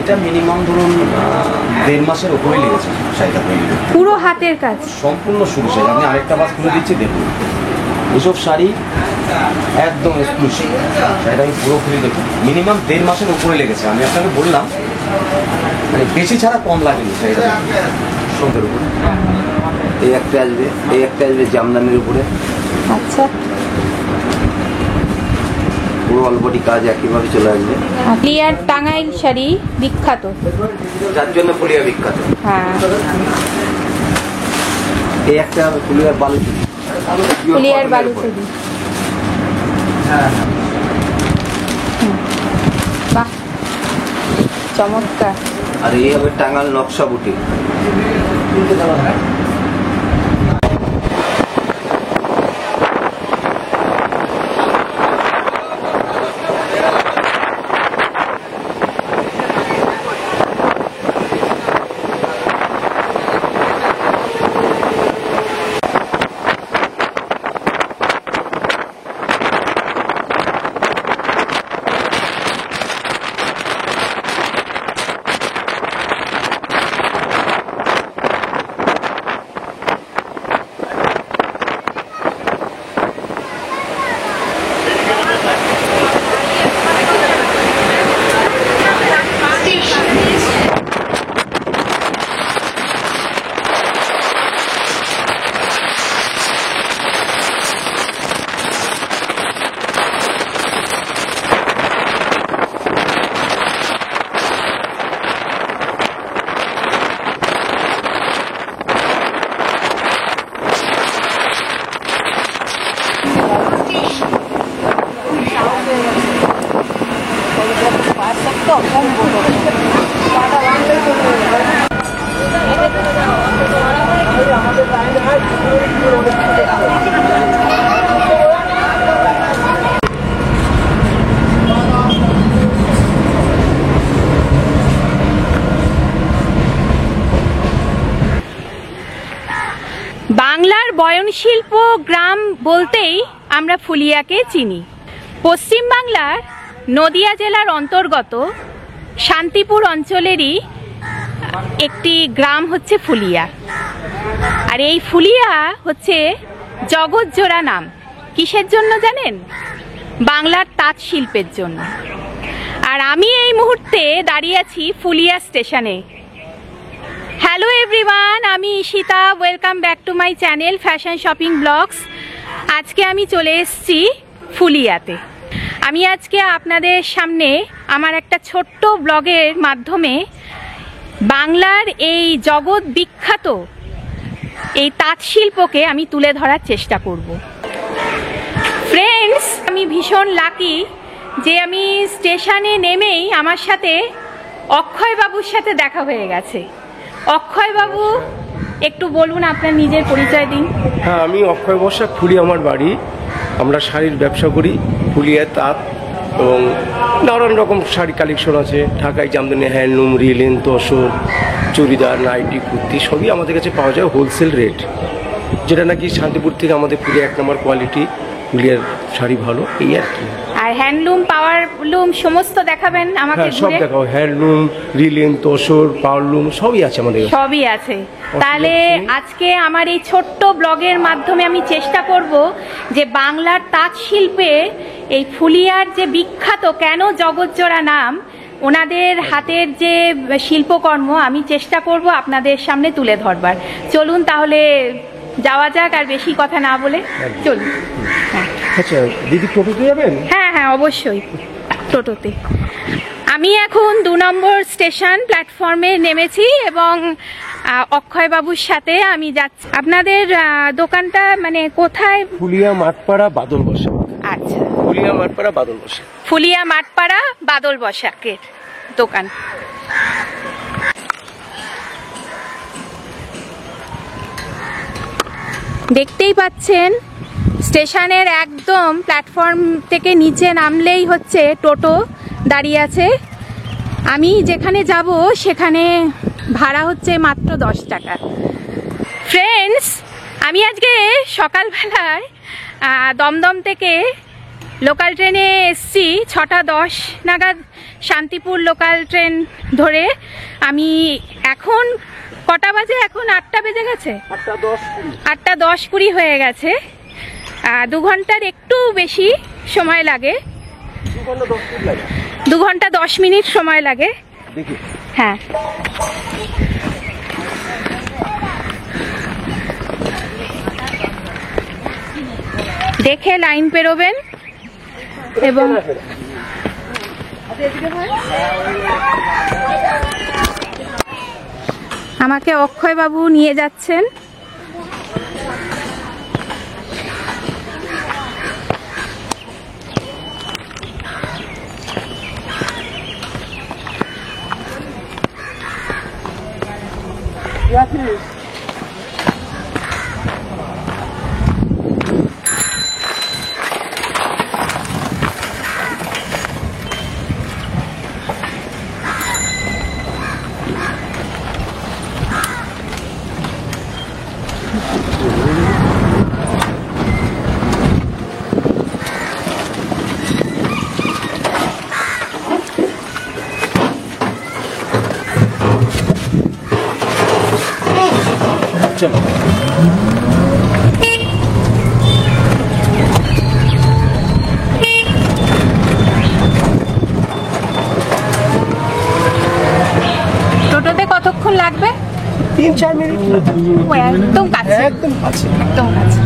শাড়িটা মিনিমাম ধরুন 1.5 মাসের উপরে লেগেছে শাড়িটা তৈরি করতে। পুরো হাতের কাজ সম্পূর্ণ শুরু শাড়ি। আপনি আরেকটা বাস খুলে দিচ্ছি দেখুন, এসব শাড়ি একদম এক্সক্লুসিভ। শাড়িটা আমি পুরো খুলে দেখুন, মিনিমাম 1.5 মাসের উপরে লেগেছে। আমি আপনাকে বললাম মানে বেশি ছাড়া কম লাগেনি শাড়িটা সুন্দর উপরে। এই একটা আসবে জামদানির উপরে। আচ্ছা, পুরো অলবডি কাজ একইভাবে চলে আসবে। ফুলিয়ার টাঙ্গাইল শাড়ি বিখ্যাত, যার জন্য ফুলিয়া বিখ্যাত। হ্যাঁ, এই একটা ফুলিয়ার বালুচুরি, ফুলিয়ার বালুচুরি। বাহ, চমৎকার। আর এই হবে টাঙ্গাইল নকশা বুটি। বাংলার বয়নশিল্প গ্রাম বলতেই আমরা ফুলিয়াকে চিনি। পশ্চিম বাংলার নদিয়া জেলার অন্তর্গত শান্তিপুর অঞ্চলেরই একটি গ্রাম হচ্ছে ফুলিয়া। আর এই ফুলিয়া হচ্ছে জগৎজোড়া নাম। কিসের জন্য জানেন? বাংলার তাঁত শিল্পের জন্য। আর আমি এই মুহূর্তে দাঁড়িয়ে আছি ফুলিয়া স্টেশনে। হ্যালো এভরিওয়ান, আমি Ishita. Welcome back to my channel fashion shopping blogs. আজকে আমি চলে এসেছি ফুলিয়াতে। আমি আজকে আপনাদের সামনে আমার একটা ছোট্ট ব্লগের মাধ্যমে বাংলার এই জগৎ বিখ্যাত এই তাঁত শিল্পকে আমি তুলে ধরার চেষ্টা করব। ফ্রেন্ডস, আমি ভীষণ লাকি যে আমি স্টেশনে নেমেই আমার সাথে অক্ষয় বাবুর সাথে দেখা হয়ে গেছে। অক্ষয় বাবু, একটু বলুন, আপনার নিজের পরিচয় দিন। হ্যাঁ, আমি অক্ষয় বসাক, ফুলিয়া আমার বাড়ি। আমরা শাড়ির ব্যবসা করি, ফুলিয়া তাঁত, এবং নানান রকম শাড়ি কালেকশন আছে। ঢাকায় জামদানি, হ্যান্ডলুম, রিলেন, তসর, চুড়িদার, নাইটি, কুর্তি সবই আমাদের কাছে পাওয়া যায় হোলসেল রেট, যেটা নাকি শান্তিপুর থেকে আমাদের ফুলিয়া 1 নম্বর কোয়ালিটি। ফুলিয়ার শাড়ি ভালো, এই আর কি। আর হ্যান্ডলুম, পাওয়ারলুম সমস্ত দেখাবেন আমাকে? হ্যাঁ, সব দেখাও। হ্যান্ডলুম, রিলেন, তসর, পাওয়ারলুম সবই আছে আমাদের, সবই আছে। তাহলে আজকে আমার এই ছোট্ট ব্লগের মাধ্যমে আমি চেষ্টা করব যে বাংলার তাঁত শিল্পে এই ফুলিয়ার যে বিখ্যাত, কেন জগৎজোড়া নাম, ওনাদের হাতের যে শিল্পকর্ম আমি চেষ্টা করব আপনাদের সামনে তুলে ধরবার। চলুন তাহলে যাওয়া যাক, আর বেশি কথা না বলে চলুন। আচ্ছা দিদি, টোটোতে যাবেন? হ্যাঁ হ্যাঁ, অবশ্যই টোটোতে। আমি এখন 2 নম্বর স্টেশন প্ল্যাটফর্মে নেমেছি এবং অক্ষয় বাবুর সাথে আমি যাচ্ছি। আপনাদের দোকানটা মানে কোথায়? ফুলিয়া মাঠপাড়া বাদল বসা। আচ্ছা, ফুলিয়া মাঠপাড়া বাদল বসা। ফুলিয়া মাঠপাড়া বাদল বসাকের দোকান। দেখতেই পাচ্ছেন স্টেশনের একদম প্ল্যাটফর্ম থেকে নিচে নামলেই হচ্ছে টোটো দাঁড়িয়ে আছে। আমি যেখানে যাব সেখানে ভাড়া হচ্ছে মাত্র 10 টাকা। ফ্রেন্ডস, আমি আজকে সকালবেলায় দমদম থেকে লোকাল ট্রেনে এসছি 6:10 নাগাদ, শান্তিপুর লোকাল ট্রেন ধরে। আমি এখন কটা বাজে? এখন 8টা বেজে গেছে, 8:10-20 হয়ে গেছে। 2 ঘন্টার একটু বেশি সময় লাগে, 2 ঘন্টা 10 মিনিট সময় লাগে। হ্যাঁ, দেখে লাইন পেরোবেন। এবং আমাকে অক্ষয় বাবু নিয়ে যাচ্ছেন। চলো। টোটোতে কতক্ষণ লাগবে? 3-4 মিনিট। একদম কাছে, একদম কাছে। একদম কাছে।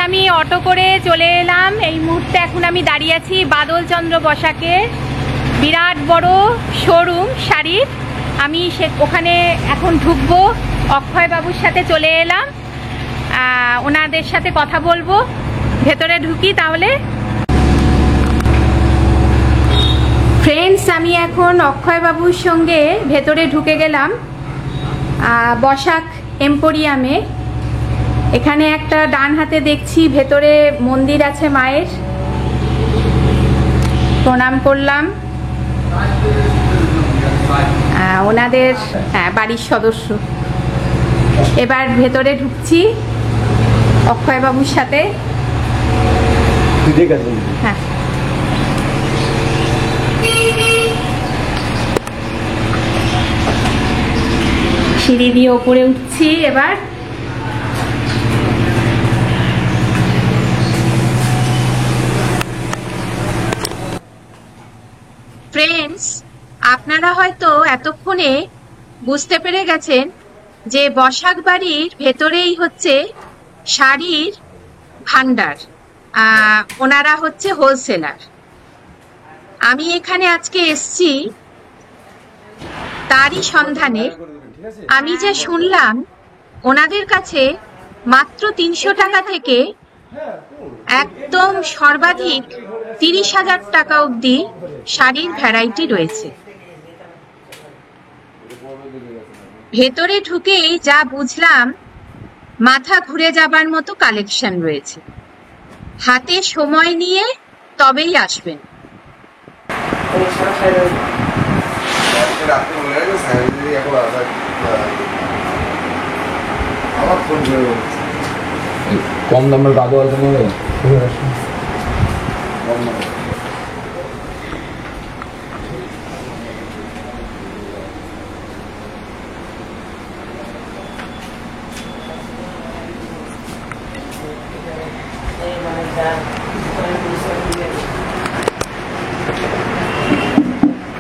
আমি অটো করে চলে এলাম। এই মুহূর্তে এখন আমি দাঁড়িয়ে আছি বাদলচন্দ্র বসাকের বিরাট বড় শোরুম শাড়ির। আমি ওখানে এখন ঢুকবো। অক্ষয় বাবুর সাথে চলে এলাম, ওনাদের সাথে কথা বলবো। ভেতরে ঢুকি তাহলে। ফ্রেন্ডস, আমি এখন অক্ষয় বাবুর সঙ্গে ভেতরে ঢুকে গেলাম বসাক এম্পোরিয়ামে। এখানে একটা ডান হাতে দেখছি ভেতরে মন্দির আছে মায়ের, প্রণাম করলাম। ওনাদের বাড়ির সদস্য। এবার ভেতরে ঢুকছি অক্ষয় বাবুর সাথে। হ্যাঁ, সিঁড়ি দিয়ে ওপরে উঠছি এবার। ফ্রেন্ডস, আপনারা হয়তো এতক্ষণে বুঝতে পেরে গেছেন যে বসাক বাড়ির ভেতরেই হচ্ছে শাড়ির ভান্ডার। ওনারা হচ্ছে হোলসেলার। আমি এখানে আজকে এসছি তারই সন্ধানে। আমি যে শুনলাম ওনাদের কাছে মাত্র 300 টাকা থেকে একদম সর্বাধিক 30,000 টাকা অবধি শাড়ির ভ্যারাইটি রয়েছে। ভেতরে ঢুকেই যা বুঝলাম, মাথা ঘুরে যাবার মতো কালেকশন রয়েছে। হাতে সময় নিয়ে তবেই আসবেন। কম দামের গাদো আছে না?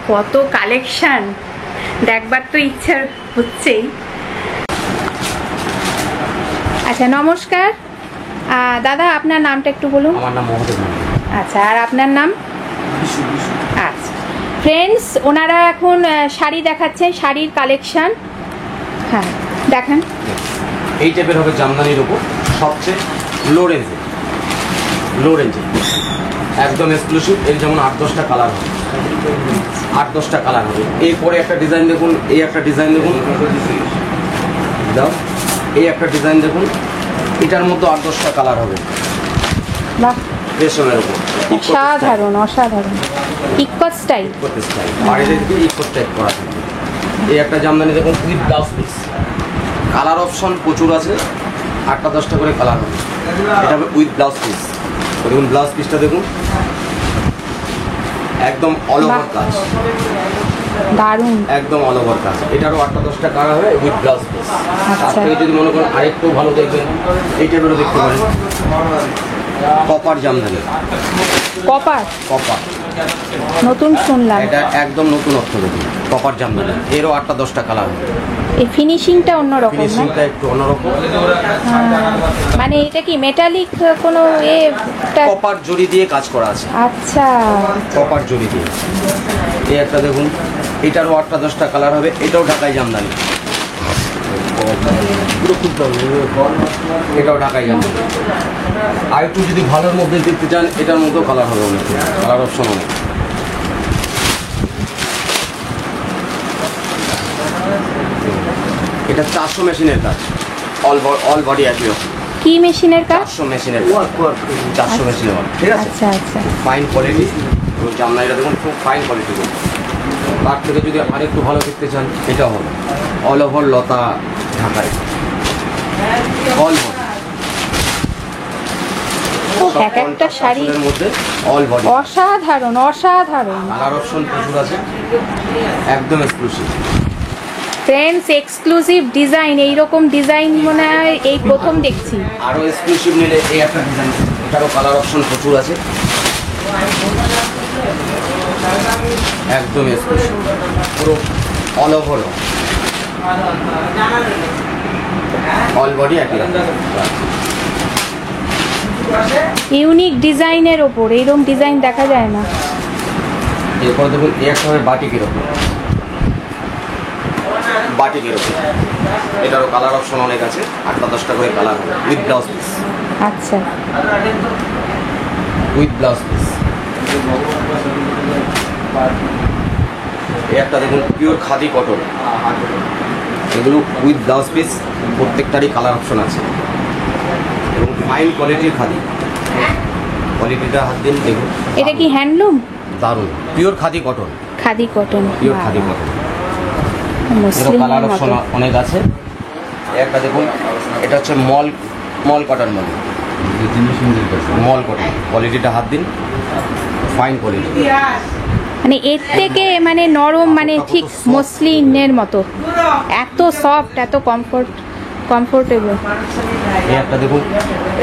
কত কালেকশন দেখবার তো ইচ্ছা হচ্ছেই। আচ্ছা, নমস্কার দাদা, আপনার নামটা একটু বলুন। আমার নাম মহাদেব। আচ্ছা, আর আপনার নাম? আচ্ছা ফ্রেন্ডস, ওনারা এখন শাড়ি দেখাচ্ছেন, শাড়ির কালেকশন। হ্যাঁ, দেখান। এই টাইপের হবে জামদানির উপর, সবচেয়ে লো রেঞ্জে, একদম এক্সক্লুসিভ। এর যেমন 8-10টা কালার হবে, 8-10টা কালার হবে। এরপরে একটা ডিজাইন দেখুন, এই একটা ডিজাইন দেখুন, দাও, এই একটা ডিজাইন দেখুন, এটার মধ্যে 8-10টা কালার হবে বাহ, রেশমের উপর অসাধারণ অসাধারণ। ইকট স্টাইল। করতে চাই বাইরে দিকে ইকট টাইপ করা থাকবে। এই একটা জামদানি দেখুন with blouse piece, colour option প্রচুর আছে, 8টা-10টা করে কালার হবে। এটা হবে উইথ ব্লাউজ পিস। দেখুন ব্লাউজ পিসটা দেখুন একদম অল ওভার কাজ, দারুণ। একদম অল ওভার কাজ। এটারও 8টা-10টা কালার হবে উইথ ব্লাউজ পিস। তার আচ্ছা। থেকে যদি মনে করেন আরেকটু ভালো দেখবেন এই টাইপেরও দেখতে পারেন। কপার জামদানি, কপার, কপার, নতুন শুনলাম। এটা একদম নতুন অর্থ দেখুন কপার জামদানি। এরও 8টা-10টা কালার হবে। এই ফিনিশিংটা অন্যরকম না? ফিনিশিংটা একটু অন্যরকম। মানে এটা কি মেটালিক কোনো কপার জড়ি দিয়ে কাজ করা আছে, আচ্ছা। কপার জড়ি দিয়ে। এই একটা দেখুন এটারও 8টা-10টা কালার হবে। এটাও ঢাকাই জামদানি, এটাও ঢাকাই জামদানি। আর একটু যদি ভালোর মধ্যে দেখতে চান এটার মধ্যেও কালার হবে, অনেক কালার অপশন অনেক। এটা 400 মেশিনের কাজ, অল বডি একই রকম। কি মেশিনের কাজ? 400 মেশিনের 400 মেশিনের কাজ, ঠিক আছে। আচ্ছা আচ্ছা। ফাইন কোয়ালিটি জামদানিটা দেখুন খুব ফাইন কোয়ালিটি। তার থেকে যদি আরেকটু ভালো দেখতে চান এটা হবে অল ওভার লতা ঢাকায়, অল বডি। ও, এক একটা শাড়ির মধ্যে অল বডি, অসাধারণ অসাধারণ। কালার অপশন প্রচুর আছে, একদম এক্সক্লুসিভ। ফ্রেন্ডস, এক্সক্লুসিভ ডিজাইন, এইরকম ডিজাইন মনে হয় এই প্রথম দেখছি। আরও এক্সক্লুসিভ নিলে এই একটা ডিজাইন, এটারও কালার অপশন প্রচুর আছে, একদম এক্সক্লুসিভ, পুরো অল ওভার অল বডি একই রকম। ইউনিক ডিজাইনের ওপর এইরকম ডিজাইন দেখা যায় না। এরপর দেখুন এই একটা হবে বাটিকের ওপর, বাটিকের ওপর। এটারও কালার অপশন অনেক আছে, 8টা-10টা করে কালার হবে উইথ ব্লাউজ পিস, আচ্ছা। With blouse piece. এই একটা দেখুন পিওর খাদি কটন, এগুলো উইথ ব্লাউজ পিস, প্রত্যেকটারই কালার অপশন আছে এবং ফাইন কোয়ালিটির খাদি। কোয়ালিটিটা হাত দিন দেখুন, এটা কি হ্যান্ডলুম? দারুণ pure khadi cotton, khadi cotton. Pure khadi cotton. এরও মুসলিম কালার অপশন অনেক আছে। একটা দেখুন এটা হচ্ছে মল কটন, মল কটন। কোয়ালিটিটা হাত দিন, ফাইন কোয়ালিটি। মানে এর থেকে মানে নরম, মানে ঠিক মসলিনের মতো, এত সফট, এত কমফোর্টেবল। এই একটা দেখুন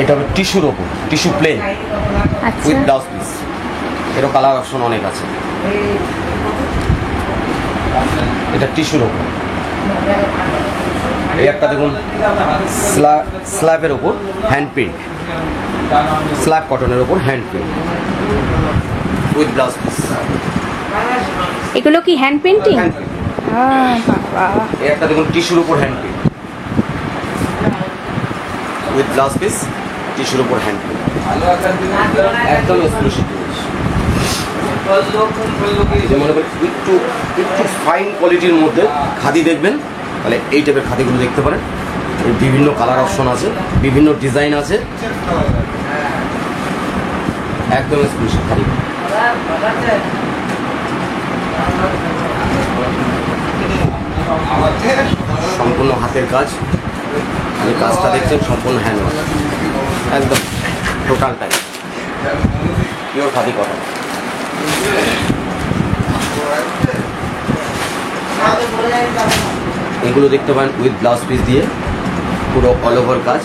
এটা হবে টিস্যুর ওপর, টিস্যু প্লেন আচ্ছা। With blouse piece. এরও কালার অপশন অনেক আছে। এটা টিস্যুর ওপর। এই একটা দেখুন স্ল্যাবের ওপর হ্যান্ড প্রিন্ট, স্ল্যাব কটনের ওপর hand print with blouse piece. এগুলো কি হ্যান্ড পেন্টিং? এই একটা দেখুন টিস্যুর উপর hand print with blouse piece, টিস্যুর উপর হ্যান্ড প্রিন্ট, একদম এক্সক্লুসিভ জিনিস। যে মনে করেন একটু একটু ফাইন কোয়ালিটির মধ্যে খাদি দেখবেন তাহলে এই টাইপের খাদিগুলো দেখতে পারেন। এর বিভিন্ন কালার অপশন আছে, বিভিন্ন ডিজাইন আছে, একদম এক্সক্লুসিভ খাদি। সম্পূর্ণ হাতের কাজ, এই কাজটা দেখছেন সম্পূর্ণ হ্যান্ডওয়ার্ক, একদম total type pure khadi cotton. এগুলো দেখতে পারেন উইথ ব্লাউজ পিস দিয়ে পুরো অল ওভার কাজ।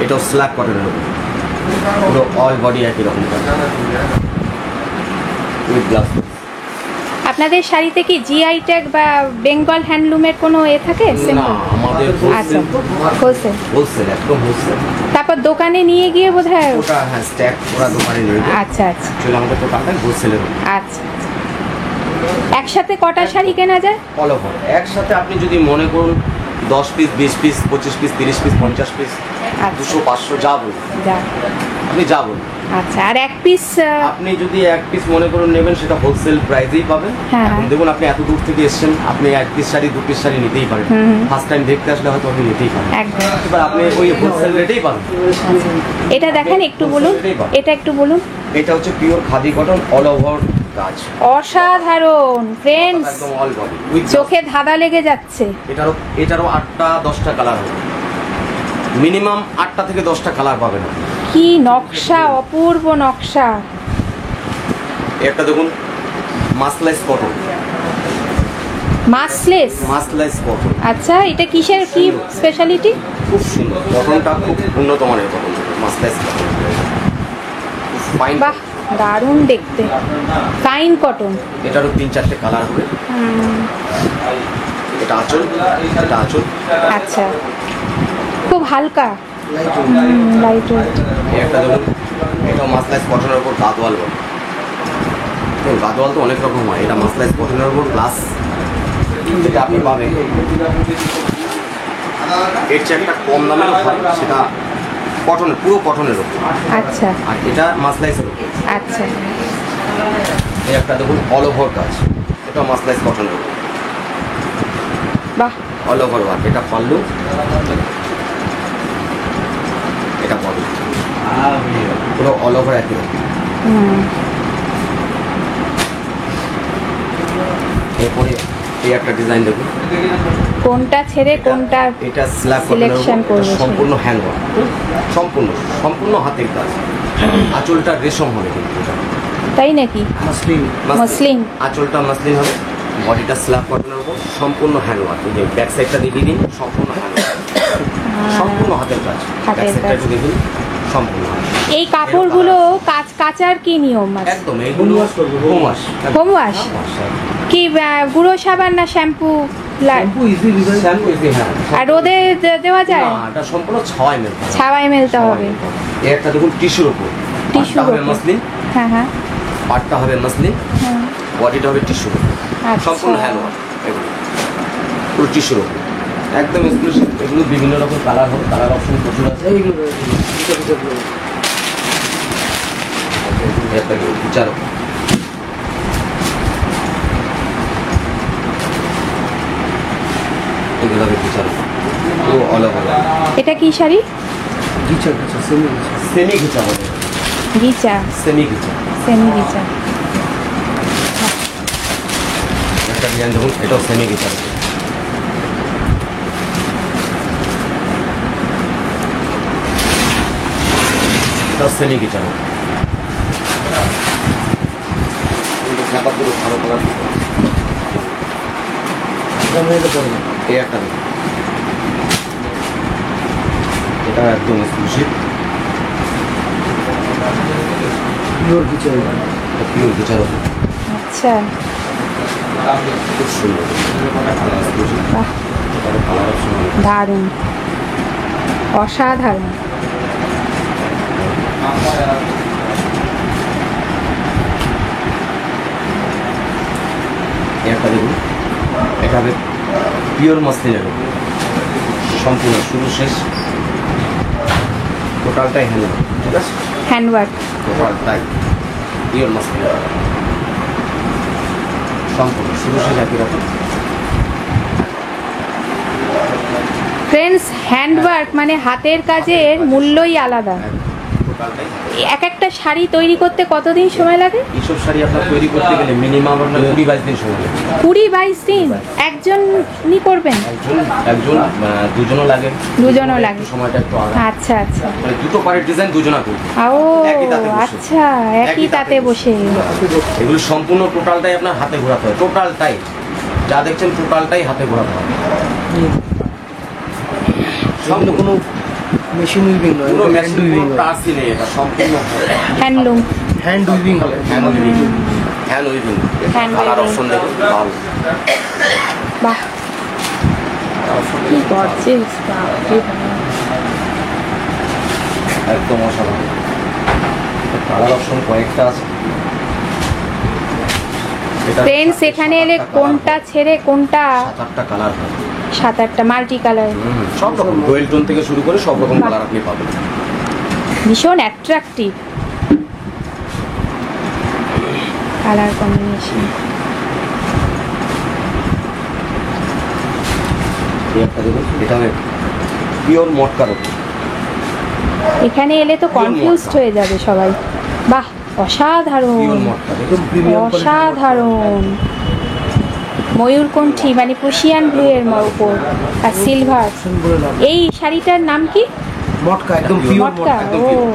এটাও স্ল্যাব কটনের উপর, পুরো অল বডি একই রকম কাজ উইথ ব্লাউজ পিস। আপনাদের শাড়িতে কি জিআই ট্যাগ বা বেঙ্গল হ্যান্ডলুমের কোনো থাকে? না, আমাদের আচ্ছা, হোলসেল। হোলসেল, একদম হোলসেল। তারপর দোকানে নিয়ে গিয়ে বোধহয়। ওটা হ্যাঁ স্ট্যাক ওরা দোকানে নিয়ে যায়। আচ্ছা আচ্ছা চলে আমাদের দোকানটা হোলসেলের। আচ্ছা। একসাথে কটা শাড়ি কেনা যায়? অল ওভার একসাথে আপনি যদি মনে করুন 10 piece, 20 piece, 25 piece, 30 piece, 50 piece আচ্ছা। 200 500 যা বলুন, যা। আপনি যা বলুন। আচ্ছা, আর এক পিস আপনি যদি এক পিস মনে করুন নেবেন, সেটা হোলসেল প্রাইসেই পাবেন। হ্যাঁ। এখন দেখুন, আপনি এত দূর থেকে এসেছেন, আপনি এক পিস শাড়ি 2 পিস শাড়ি নিতেই পারেন। ফার্স্ট টাইম দেখতে আসলে হয়তো আপনি নিতেই পারেন, একদম। এবার আপনি ওই হোলসেল রেটেই পাবেন। এটা দেখেন, একটু বলুন, এটা একটু বলুন। এটা হচ্ছে pure khadi cotton, all over কাজ, অসাধারণ ফ্রেন্ডস, একদম অল বডি উইথ। চোখে ধাঁধা লেগে যাচ্ছে। এটারও 8টা 10টা কালার হবে, মিনিমাম 8টা থেকে 10টা কালার পাবেন। কি নকশা, অপূর্ব নকশা। একটা দেখুন মাসলাইস কটন, মাসলেস। মাসলাইস কটন, আচ্ছা, এটা কিসের কি স্পেশালিটি? খুব সুন্দর কটনটা, খুব উন্নত মানের কটন, মাসলাইস কটন, ফাইন। বাহ, দারুণ দেখতে, ফাইন কটন। এটারও 3-4টে কালার হবে। এটা আঁচল, এটা আঁচল। আচ্ছা, খুব হালকা, লাইট ওয়েট। একটা দেখুন, এটা মাসলাইস কটনের উপর গাদোয়াল বলে। দেখুন, গাদোয়াল তো অনেক রকম হয়, এটা মাসলাইস কটনের উপর প্লাস যেটা আপনি পাবেন এর চেয়ে একটা কম দামের হয়, সেটা কটনের, পুরো কটনের উপর। আচ্ছা আর এটা মাসলাইসের উপর। আচ্ছা, এই একটা দেখুন অল ওভার কাজ, এটা মাসলাইস কটনের উপর, বাহ, অল ওভার ওয়ার্ক। এটা পাল্লু, এটা পাল্লু, পুরো অল ওভার একই রকম। এরপরে এই একটা ডিজাইন দেখুন, কোনটা ছেড়ে কোনটা এটা স্ল্যাব সিলেকশন করবে? সম্পূর্ণ হ্যান্ডওয়ার্ক, সম্পূর্ণ হাতের কাজ। আঁচলটা রেশম হবে, কিন্তু এটা তাই নাকি? মসলিন। আঁচলটা মাসলিন হবে, বডিটা স্ল্যাব কটনের উপর, সম্পূর্ণ হ্যান্ডওয়ার্ক। এই যে ব্যাক সাইডটা দেখিয়ে দিন, সম্পূর্ণ হ্যান্ডওয়ার্ক, সম্পূর্ণ হাতের কাজ। ব্যাক হাতের সাইডটা কাজ। একটু দেখুন, সম্পূর্ণ হাতের। এই কাপড়গুলো কাচার কি নিয়ম আছে? একদম এইগুলো হোম ওয়াশ। হোম ওয়াশ কি গুঁড়ো সাবান না শ্যাম্পু? শ্যাম্পু ইজি, হ্যাঁ। আর রোদে দেওয়া যায়? না, এটা সম্পূর্ণ ছাওয়ায় মেলতে হবে। ছাওয়ায় মেলতে হবে। এই একটা দেখুন টিস্যুর উপর, টিস্যুর পাটটা হবে উপর। মাসলিন, হ্যাঁ হ্যাঁ পাটটা হবে মাসলিন, হ্যাঁ। বডিটা হবে টিস্যুর উপর, আচ্ছা। সম্পূর্ণ হ্যান্ডওয়ার্ক, এগুলো পুরো টিস্যুর উপর, একদম এক্সক্লুসিভ। এগুলো বিভিন্ন রকম কালার হবে, কালার অপশন প্রচুর আছে। একটা বিচার এগুলো হবে বিচার, পুরো অল ওভার। এটা কি শাড়ি? সেমি ঘিচা হবে, গিচা, সেমি ঘিচা। সেমি গিচা। একটা ডিজাইন দেখুন, এটাও সেমি ঘিচা হবে। এটাও সেমি ঘিচা হবে। ব্যাপারগুলো ভালো কালার। এই একটা দেখুন, এটা একদম এক্সক্লুসিভ, পিওর ঘিচার হবে। আচ্ছা, খুব সুন্দর বাহ, কালার অপশন হবে। দারুণ, অসাধারণ। একটা দেখুন, এটা হবে পিওর মাসলিনের উপর, সম্পূর্ণ শুরু শেষ টোটালটাই হ্যান্ড, ঠিক আছে? হ্যান্ডওয়ার্ক। টোটালটাই পিওর মাসলিনের, সম্পূর্ণ শুরু শেষ একই রকম। ফ্রেন্ডস, হ্যান্ডওয়ার্ক মানে হাতের কাজের মূল্যই আলাদা। টোটালটাই এক একটা শাড়ি তৈরি করতে কতদিন সময় লাগে? এইসব শাড়ি আপনার তৈরি করতে গেলে মিনিমাম আপনার 20-22 দিন সময় লাগে। 20-22 দিন একজনই করবেন? একজন দুজনও লাগে, দুজনও লাগে। সময়টা একটু আলাদা, আচ্ছা আচ্ছা। মানে দুটো পাড়ের ডিজাইন দুজনা করবে। ও একই তাতে বসে। আচ্ছা, একই তাতে বসে। এগুলো সম্পূর্ণ টোটালটাই আপনার হাতে ঘোরাতে হয়, টোটালটাই যা দেখছেন টোটালটাই হাতে ঘোরাতে হয়। সামনে কোনো মেশিন উইভিং নয়, পুরো হ্যান্ড মেশিন উইভিং কোনো টাচই নেই, এটা সম্পূর্ণ হ্যান্ডলুম। হ্যান্ড উইভিং হবে। Hand weaving, hand weaving. Hand colour weaving। Option দেখুন, ভালো বাহ, কি গর্জিয়াস, বাপরে বাপ। একদম অসাধারণ। কালার অপশন কয়েকটা আছে, ফ্রেন্ডস এখানে এলে কোনটা ছেড়ে কোনটা 7-8টা কালার পাবেন। 7-8টা মাল্টি কালার, সব রকম ডুয়েল টোন থেকে শুরু করে সব রকম কালার আপনি পাবেন। ভীষণ অ্যাট্রাকটিভ কালার কম্বিনেশন। এই একটা দেখুন, এটা পিওর মটকার উপর। এখানে এলে তো কনফিউজড হয়ে যাবে সবাই। বাহ, অসাধারণ পিওর মটকা দেখুন, প্রিমিয়াম অসাধারণ। ময়ূরকণ্ঠী মানে প্রুশিয়ান ব্লু এর উপর আর সিলভার। এই শাড়িটার নাম কি? মটকা, একদম পিওর মটকা। একদম ও pure।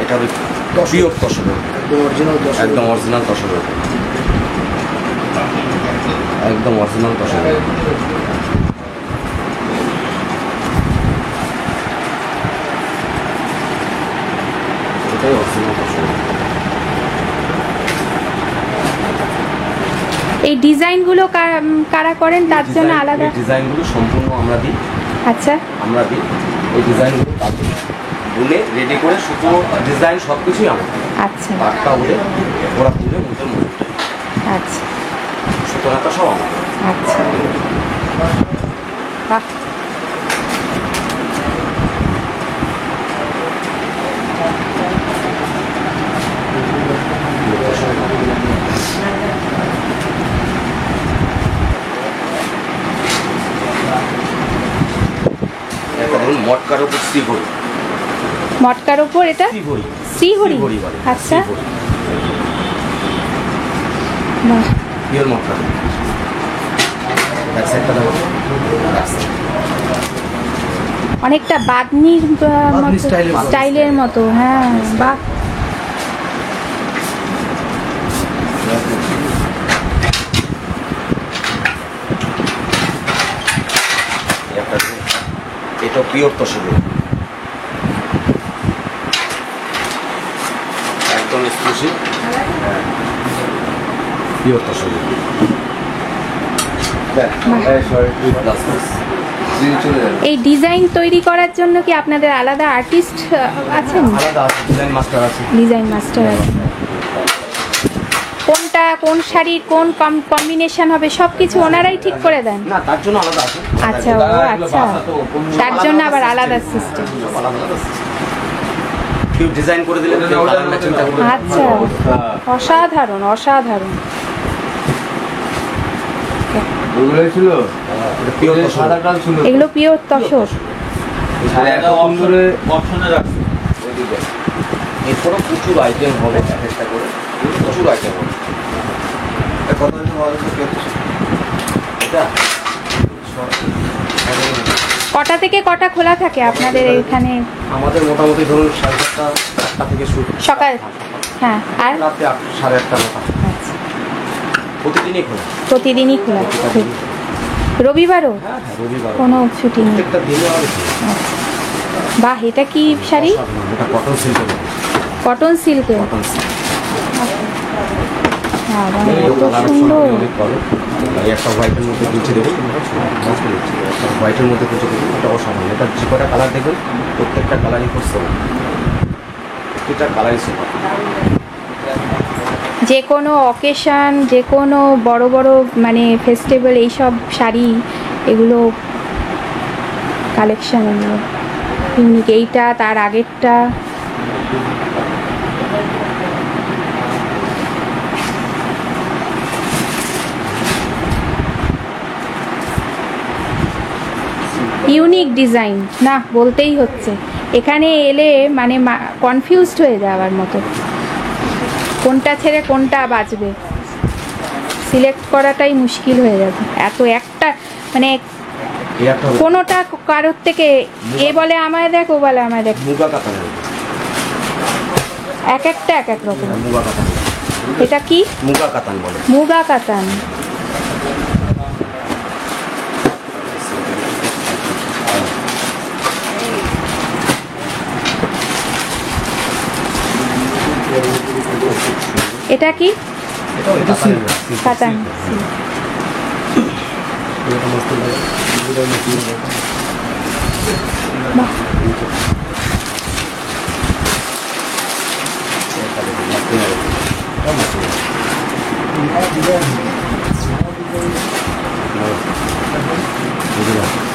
এটা পিওর তসরের, অরিজিনাল একদম অরিজিনাল তসরের, একদম অরিজিনাল তসরের। এটাই অরিজিনাল তসরের। এই ডিজাইনগুলো কারা করেন তার জন্য আলাদা? এই ডিজাইনগুলো সম্পূর্ণ আমরা দিই, আচ্ছা আমরা দিই এই ডিজাইনগুলো তাদের বুনে রেডি করে শুধু ডিজাইন সব কিছুই আমাদের। আচ্ছা পাটটা উড়ে ওরা তুলে মুখে মুখটা আচ্ছা সুতরাংটা সব আমাদের। আচ্ছা বাহ। একটা ধরুন মটকার উপর শ্রীহরি, মটকার উপর এটা শ্রীহরি, শ্রীহরি। শ্রীহরি বলে। আচ্ছা শ্রীহরি। বাহ, পিওর মটকা। এক সাইডটা দেখো, এক সাইড। অনেকটা বাদনির বাদনি স্টাইলের মতো। হ্যাঁ বাহ, একটা দেখুন, এটা পিওর তসরের, একদম এক্সক্লুসিভ পিওর তসরের। এই ডিজাইন তৈরি করার জন্য কি আপনাদের আলাদা আর্টিস্ট আছেন? আলাদা ডিজাইন মাস্টার আছে। ডিজাইন মাস্টার আছে। কোনটা কোন শাড়ির কোন কম্বিনেশন হবে সব কিছু ওনারাই ঠিক করে দেন? না, তার জন্য আলাদা আছে। আচ্ছা ও আচ্ছা, তার জন্য আবার আলাদা সিস্টেম। কেউ ডিজাইন করে দিলেন, কেউ কালার ম্যাচিংটা করে দিলেন। আচ্ছা, অসাধারণ অসাধারণ। ওগুলোই ছিল এটা পিওর সাদা কাল ছিল এগুলো পিওর তসর। আর এত সুন্দরে অপশনে রাখছে ওইদিকে। এরপরও প্রচুর আইটেম হবে, এক একটা করে প্রচুর আইটেম হবে। এটা কত আইটেম হবে? এটা কটা থেকে কটা খোলা থাকে আপনাদের এখানে? আমাদের মোটামুটি ধরুন 8:30 থেকে শুরু, সকাল, হ্যাঁ, আর রাতে 8:30 9:00। আচ্ছা, প্রতিদিনই খোলা। প্রতিদিনই খোলা। ঠিক। রবিবারও হ্যাঁ, রবিবার কোনো ছুটি নেই? প্রত্যেকটা দিনে হবে। বাহ, এটা কি শাড়ি? এটা কটন সিল্কের, কটন সিল্কের। Cotton silk. এত সুন্দর। অনেক ভালো। এই একটা হোয়াইটের মধ্যে কুচি দেবো, একটা হোয়াইটের মধ্যে কুচি দেবো, এটা অসাধারণ। এটা যে কটা কালার দেখবেন প্রত্যেকটা কালারই খুব সুন্দর, প্রত্যেকটা কালারই সুন্দর। যে কোনো অকেশন, যে কোনো বড় বড় মানে ফেস্টিভ্যাল, এইসব শাড়ি এগুলো কালেকশন এগুলো ইউনিক। এইটা তার আগেরটা। ইউনিক ডিজাইন, না বলতেই হচ্ছে। এখানে এলে মানে কনফিউজড হয়ে যাওয়ার মতো, কোনটা ছেড়ে কোনটা বাজবে সিলেক্ট করাটাই মুশকিল হয়ে যাবে। এত একটা মানে এই একটা কোনোটা কারোর থেকে এ বলে আমায় দেখ, ও বলে আমায় দেখ, মুগা কাতান, এক একটা এক এক রকম। মুগা কাতান, এটা কি? মুগা কাতান বলে। মুগা কাতান। এটা কি? কাতান। বাহ,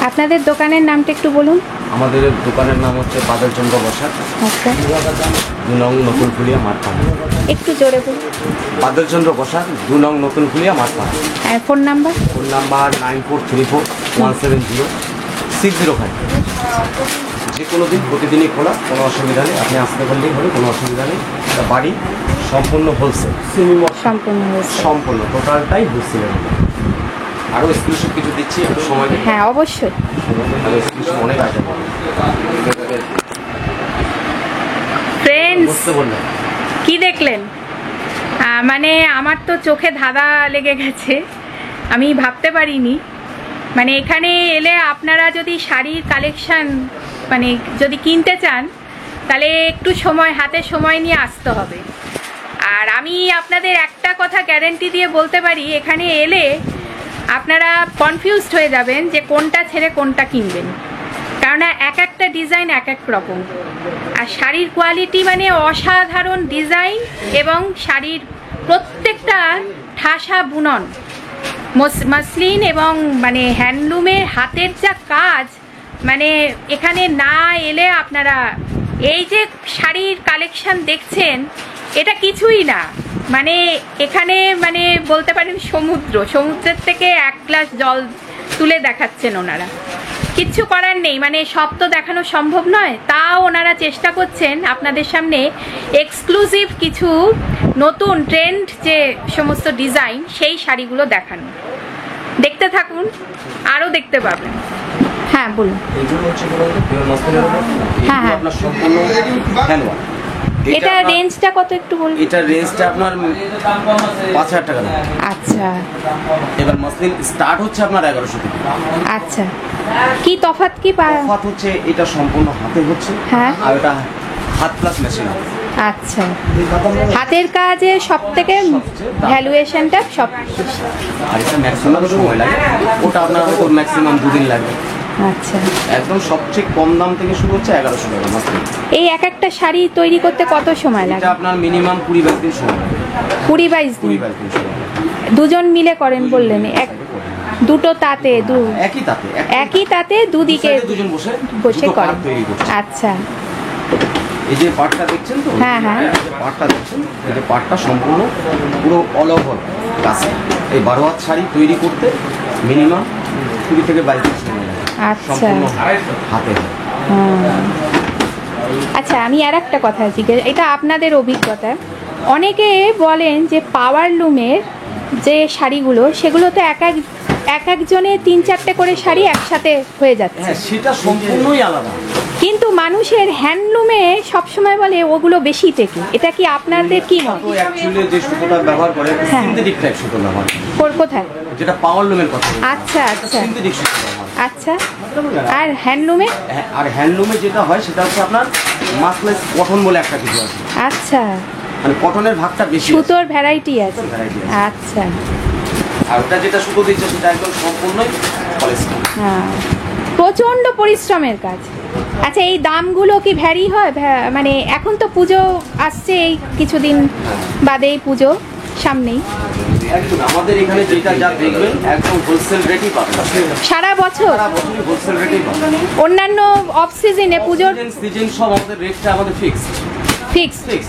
আপনাদের দোকানের নামটা একটু বলুন। আমাদের দোকানের নাম হচ্ছে বাদলচন্দ্র বসাক, আচ্ছা, 2 নং নতুন ফুলিয়া মাঠপাড়া। একটু জোরে বলুন। বাদলচন্দ্র বসাক, 2 নং নতুন ফুলিয়া মাঠপাড়া। আর ফোন নাম্বার? Phone number 9434170605। যে কোনো দিন, প্রতিদিনই খোলা, কোনো অসুবিধা নেই। আপনি আসতে পারলেই হবে, কোনো অসুবিধা নেই। তা বাড়ি সম্পূর্ণ হোলসেল, সম্পূর্ণ হয়েছে। সম্পূর্ণ টোটালটাই হোলসেলের। আরও এক্সক্লুসিভ কিছু দিচ্ছি, একটু সময় দিন। হ্যাঁ, অবশ্যই। আরও এক্সক্লুসিভ অনেক আইটেম হবে। ফ্রেন্ডস, বুঝতে বললেন? কি দেখলেন? মানে আমার তো চোখে ধাঁধা লেগে গেছে, আমি ভাবতে পারিনি। মানে এখানে এলে আপনারা যদি শাড়ির কালেকশন মানে যদি কিনতে চান, তাহলে একটু সময়, হাতে সময় নিয়ে আসতে হবে। আর আমি আপনাদের একটা কথা গ্যারেন্টি দিয়ে বলতে পারি, এখানে এলে আপনারা কনফিউজড হয়ে যাবেন যে কোনটা ছেড়ে কোনটা কিনবেন, কারণ এক একটা ডিজাইন এক এক রকম। আর শাড়ির কোয়ালিটি মানে অসাধারণ ডিজাইন, এবং শাড়ির প্রত্যেকটা ঠাসা বুনন, মসলিন এবং মানে হ্যান্ডলুমের হাতের যা কাজ, মানে এখানে না এলে আপনারা এই যে শাড়ির কালেকশন দেখছেন, এটা কিছুই না। মানে এখানে মানে বলতে পারেন সমুদ্রের থেকে এক গ্লাস জল তুলে দেখাচ্ছেন ওনারা। কিচ্ছু করার নেই, মানে সব তো দেখানো সম্ভব নয়, তাও ওনারা চেষ্টা করছেন আপনাদের সামনে এক্সক্লুসিভ কিছু নতুন ট্রেন্ড যে সমস্ত ডিজাইন, সেই শাড়িগুলো দেখানো। দেখতে থাকুন, আরও দেখতে পাবেন। হ্যাঁ, বলুন। এইগুলো হচ্ছে পিওর মসলিনের উপর। হ্যাঁ, হ্যাঁ। আপনার সম্পূর্ণ হ্যান্ডওয়ার্ক। এটা রেঞ্জটা কত একটু বলুন? এটার রেঞ্জটা আপনার 5000 টাকা দাম। আচ্ছা, এবার মসলিন স্টার্ট হচ্ছে আপনার 1100 থেকে। আচ্ছা। কি তফাৎ কি? তফাৎ হচ্ছে এটা সম্পূর্ণ হাতে হচ্ছে, হ্যাঁ, আর এটা হাত প্লাস মেশিন। আচ্ছা, হাতের কাজে সব থেকে ভ্যালুয়েশনটা সব। আর এটা ম্যাক্সিমাম সময় লাগে, ওটা আপনার হয়তো ম্যাক্সিমাম 2 দিন লাগবে। আচ্ছা, একদম সবচেয়ে কম দাম থেকে শুরু হচ্ছে 1100 টাকা মসলিন। এই এক একটা শাড়ি তৈরি করতে কত সময় লাগে? এটা আপনার মিনিমাম 20-22 দিন সময় লাগে। 20-22 দিন? 20-22 দিন সময় লাগে। দুজন মিলে করেন বললেন? দুটো তাঁতে একই তাঁতে দুদিকে দুজন বসে দুটো করেন? পাট তৈরি করছে। আচ্ছা, এই যে পাটটা দেখছেন তো, হ্যাঁ, হ্যাঁ। পাটটা দেখছেন, এই যে পাটটা সম্পূর্ণ পুরো অল ওভার কাছে। এই 12 হাত শাড়ি তৈরি করতে মিনিমাম 20 থেকে 22 দিন সময় লাগে। আচ্ছা। সম্পূর্ণ হাতে। আচ্ছা, আমি আর একটা কথা জিজ্ঞেস, এটা আপনাদের অভিজ্ঞতা। অনেকে বলেন যে পাওয়ার লুমের যে শাড়িগুলো, সেগুলো তো এক একজনের 3-4টে করে শাড়ি একসাথে হয়ে যাচ্ছে। হ্যাঁ, সেটা সম্পূর্ণই আলাদা। কিন্তু মানুষের হ্যান্ডলুমে সবসময় বলে ওগুলো বেশি টেকে, এটা কি আপনাদের কি মত? তো অ্যাকচুয়ালি যে সুতোটা ব্যবহার করে হ্যাঁ। সিনথেটিক টাইপ সুতো ব্যবহার করে। কোথায়? যেটা পাওয়ার লুমের কথা বলছি। আচ্ছা, আচ্ছা, সিনথেটিক সুতো ব্যবহার করে। আচ্ছা। আর হ্যান্ডলুমে? আর হ্যান্ডলুমে যেটা হয় সেটা হচ্ছে আপনার মাসলেস কটন বলে একটা কিছু আছে। আচ্ছা, মানে কটনের ভাগটা বেশি, সুতোর ভ্যারাইটি আছে। ভ্যারাইটি আছে। আচ্ছা, আর ওটা যেটা সুতো দিচ্ছে সেটা একদম সম্পূর্ণই পলিস্টার। হ্যাঁ, প্রচন্ড পরিশ্রমের কাজ। আচ্ছা, এই দামগুলো কি ভ্যারি হয়? মানে এখন তো পুজো আসছে, এই কিছুদিন বাদেই পুজো সামনেই। একদম আমাদের এখানে যেটা যা দেখবেন একদম হোলসেল রেটই পাবেন। সারা বছর? সারা বছরই হোলসেল রেটই পাবেন। অন্যান্য অফ সিজনে, পুজোর সিজন সব আমাদের রেটটা আমাদের ফিক্সড রেট।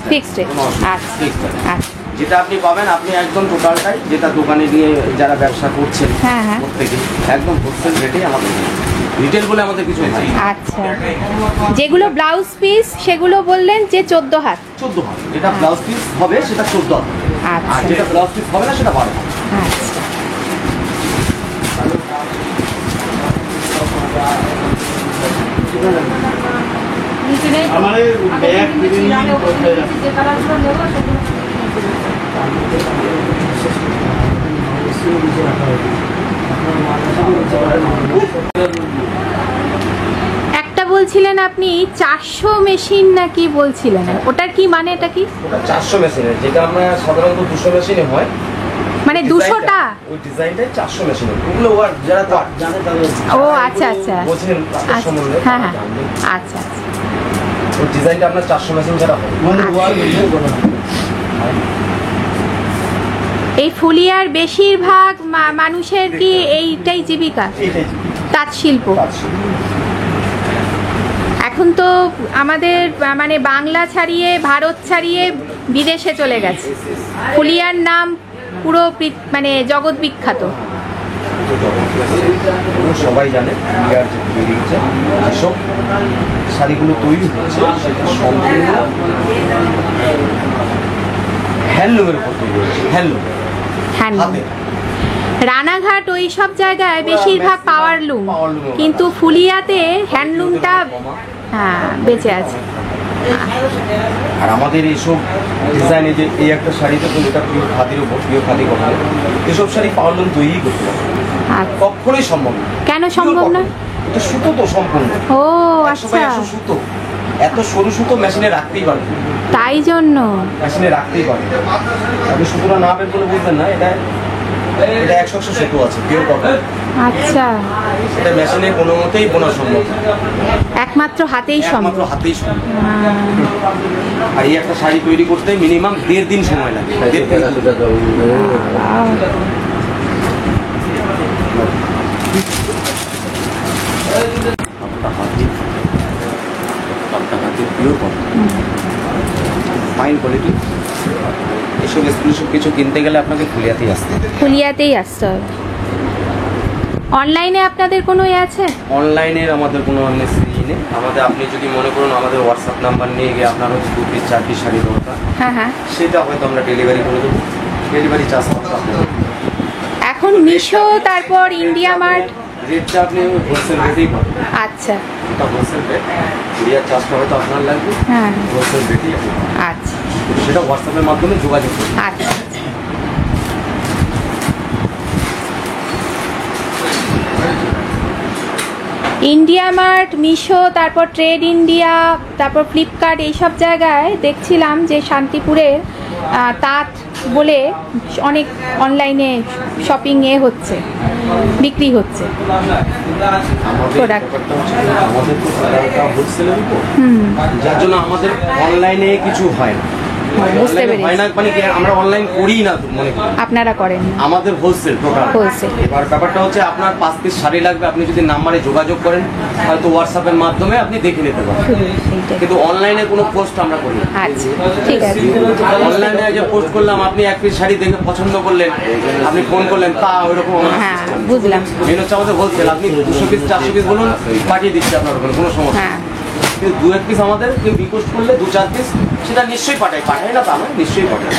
আচ্ছা, আচ্ছা। যেটা আপনি পাবেন, আপনি একদম টোটালটাই যেটা দোকানে নিয়ে যারা ব্যবসা করছেন হ্যাঁ, হ্যাঁ, প্রত্যেকে একদম হোলসেল রেটেই আমাদের রিটেল বলে আমাদের কিছু নাই। আচ্ছা। যেগুলো ব্লাউজ পিস সেগুলো বললেন যে 14 হাত। 14 হাত যেটা ব্লাউজ পিস হবে সেটা 14 হাত। আচ্ছা। আর যেটা ব্লাউজ পিস হবে না সেটা 12 হাত। আচ্ছা। একটা বলছিলেন আপনি 400 মেশিন নাকি বলছিলেন, ওটার কি মানে? এটা কি? ওটা 400 মেশিনের, যেটা আমরা সাধারণত 200 মেশিনে হয়। মানে 200টা? ওই ডিজাইনটাই 400 মেশিনের। ওগুলো যারা জানে তাদের। ও আচ্ছা, আচ্ছা, বোঝেন তাদের আচ্ছা, সম্বন্ধে। হ্যাঁ, হ্যাঁ, আচ্ছা, আচ্ছা। ওই ডিজাইনটা আপনার 400 মেশিন যারা হয়। এই ফুলিয়ার বেশিরভাগ মানুষের কি এইটাই জীবিকা, এইটাই তাঁত শিল্প? এখন তো আমাদের মানে বাংলা ছাড়িয়ে ভারত ছাড়িয়ে বিদেশে চলে গেছে, ফুলিয়ার নাম পুরো মানে জগৎ বিখ্যাত। সবাই জানে ফুলিয়ার যে তৈরি হচ্ছে, যেসব শাড়িগুলো তৈরি হচ্ছে সেটা সম্পূর্ণ হ্যান্ডলুমের উপর তৈরি হচ্ছে। হ্যান্ডলুম, হাতে। রানাঘাট ওই সব জায়গায় বেশিরভাগ পাওয়ারলুম, কিন্তু ফুলিয়াতে হ্যান্ডলুমটা হ্যাঁ বেঁচে আছে। আর আমাদের এইসব ডিজাইনে যে এই একটা শাড়িতে তো এটা পিওর খাদির উপর, পিওর খাদি কথা, এসব শাড়ি পাওয়ারলুম তৈরি করতে পারে কখনোই সম্ভব না। কেন সম্ভব না? এটা সুতো তো সম্পূর্ণ। ও 100 আচ্ছা, সুতো, এত সরু সুতো মেশিনে রাখতেই পারবে, তাই জন্য মেশিনে রাখতেই পারবে। আপনি সুতোটা না বের করে বুঝবেন না, এটা 100 সুতো আছে পিওর কটন। আচ্ছা, এটা মেশিনে কোনো মতেই বোনা সম্ভব না, একমাত্র হাতেই সম্ভব। একমাত্র হাতেই সম্ভব। আর এই একটা শাড়ি তৈরি করতে মিনিমাম 1.5 দিন সময় লাগে। 1.5 ফাইন কোয়ালিটি। এসব এক্সক্লুসিভ কিছু কিনতে গেলে আপনাকে ফুলিয়াতেই আসতে হবে। ফুলিয়াতেই আসতে হবে। অনলাইনে আপনাদের কোনো আছে? অনলাইনের আমাদের কোনো নেই। আমাদের আপনি যদি মনে করুন আমাদের হোয়াটসঅ্যাপ নাম্বার নিয়ে গিয়ে আপনার হচ্ছে 2 পিস 4 পিস শাড়ি দরকার, হ্যাঁ হ্যাঁ, সেটা হয়তো আমরা ডেলিভারি করে দেবো। ডেলিভারি চার্জ এখন মিশো, তারপর ইন্ডিয়া মার্ট, রেটটা আপনি হোলসেল রেটেই পাবেন। আচ্ছা এটা হোলসেল রেট, কুরিয়ার চার্জটা হয়তো আপনার লাগবে, হ্যাঁ হোলসেল রেটেই আপনি পাবেন। আচ্ছা সেটা হোয়াটসঅ্যাপের মাধ্যমে যোগাযোগ করুন। আচ্ছা। ইন্ডিয়া মার্ট, মিশো, তারপর ট্রেড ইন্ডিয়া, তারপর ফ্লিপকার্ট, এইসব জায়গায় দেখছিলাম যে শান্তিপুরের তাঁত বলে অনেক অনলাইনে শপিং হচ্ছে, বিক্রি হচ্ছে প্রোডাক্ট। আমাদের তো হোলসেলের উপর, যার জন্য আমাদের অনলাইনে কিছু হয় না। বুঝতে পেরেছি। হয় না মানে কি, আমরা অনলাইন করি না মনে করি, আপনারা করেন না? আমাদের হোলসেল টোটাল হোলসেল। এবার ব্যাপারটা হচ্ছে আপনার 5 পিস শাড়ি লাগবে, আপনি যদি নাম্বারে যোগাযোগ করেন হয়তো হোয়াটসঅ্যাপের মাধ্যমে আপনি দেখে নিতে পারেন, এইটাই। কিন্তু অনলাইনে কোনো পোস্ট আমরা করি না। আচ্ছা ঠিক আছে। অনলাইনে যে পোস্ট করলাম, আপনি 1 পিস শাড়ি দেখে পছন্দ করলেন, আপনি ফোন করলেন, তা ওইরকম হ্যাঁ বুঝলাম। মেন হচ্ছে আমাদের হোলসেল। আপনি 200 পিস 400 পিস বলুন, পাঠিয়ে দিচ্ছি আপনার ওখানে, কোনো সমস্যা হ্যাঁ কিন্তু 2-1 পিস আমাদের কেউ রিকোয়েস্ট করলে 2-4 পিস সেটা নিশ্চয়ই পাঠায় না তা নয়, নিশ্চয়ই পাঠায়,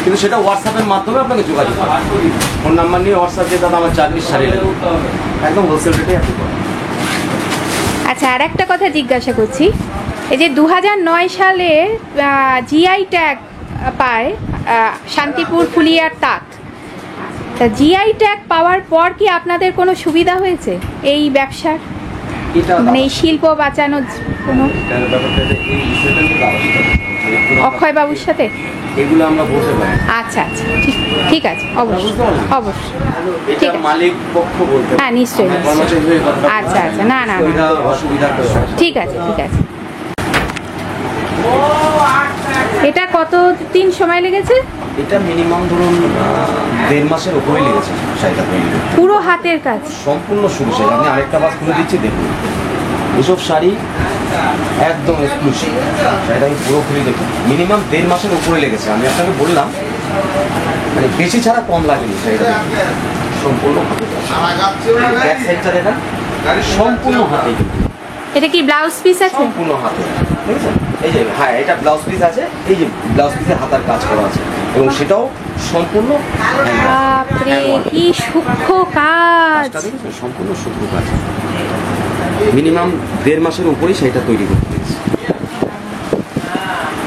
কিন্তু সেটা হোয়াটসঅ্যাপের মাধ্যমে আপনাকে যোগাযোগ করতে হবে। ফোন নাম্বার নিয়ে হোয়াটসঅ্যাপ দিয়ে দাদা আমার 4 পিস শাড়ি লাগবে, একদম হোলসেল রেটে আপনি পাবেন। আচ্ছা, আর একটা কথা জিজ্ঞাসা করছি, এই যে 2009 সালে জিআই ট্যাগ পায় শান্তিপুর ফুলিয়ার তাঁত, তা জিআই ট্যাগ পাওয়ার পর কি আপনাদের কোনো সুবিধা হয়েছে এই ব্যবসার, এটা মানে এই শিল্প বাঁচানোর কোনো? এটার ব্যাপারটা এই বিষয়টা নিয়ে আলোচনা করতে হবে। অক্ষয় বাবুর সাথে এগুলো আমরা বলতে পারি, আচ্ছা আচ্ছা, ঠিক আছে, অবশ্যই অবশ্যই, ঠিক এটা আছে। মালিক পক্ষ বলতে পারে। হ্যাঁ নিশ্চয়ই আমরা কর্মচারী হয়ে কথাটা বলতে আচ্ছা পারি আচ্ছা, না না ওইটা না, অসুবিধা কিছু হয় না। ঠিক আছে ঠিক আছে। এটা কত দিন সময় লেগেছে? এটা মিনিমাম ধরুন 1.5 মাসের উপরে লেগেছে শাড়িটা তৈরি করতে। পুরো হাতের কাজ? সম্পূর্ণ শুরু শাড়ি। আমি আরেকটা বাস খুলে দিচ্ছি দেখুন, এসব শাড়ি একদম এক্সক্লুসিভ। শাড়িটা আমি পুরো খুলে দেখুন, মিনিমাম 1.5 মাসের উপরে লেগেছে। আমি আপনাকে বললাম মানে বেশি ছাড়া কম লাগেনি শাড়িটা সম্পূর্ণ ব্যাক সাইডটা দেখেন, সম্পূর্ণ হাতে কিন্তু, এটা কি ব্লাউজ পিস আছে? সম্পূর্ণ হাতে, বুঝেছেন? এই যে হ্যাঁ, এটা ব্লাউজ পিস আছে, এই যে ব্লাউজ পিসের হাতার কাজ করা আছে এবং সেটাও সম্পূর্ণ বাপরে কি সূক্ষ্ম কাজ! কাজটা দেখেছেন, সম্পূর্ণ সূক্ষ্ম কাজ। মিনিমাম 1.5 মাসের উপরেই সেটা তৈরি করতে পেরেছি।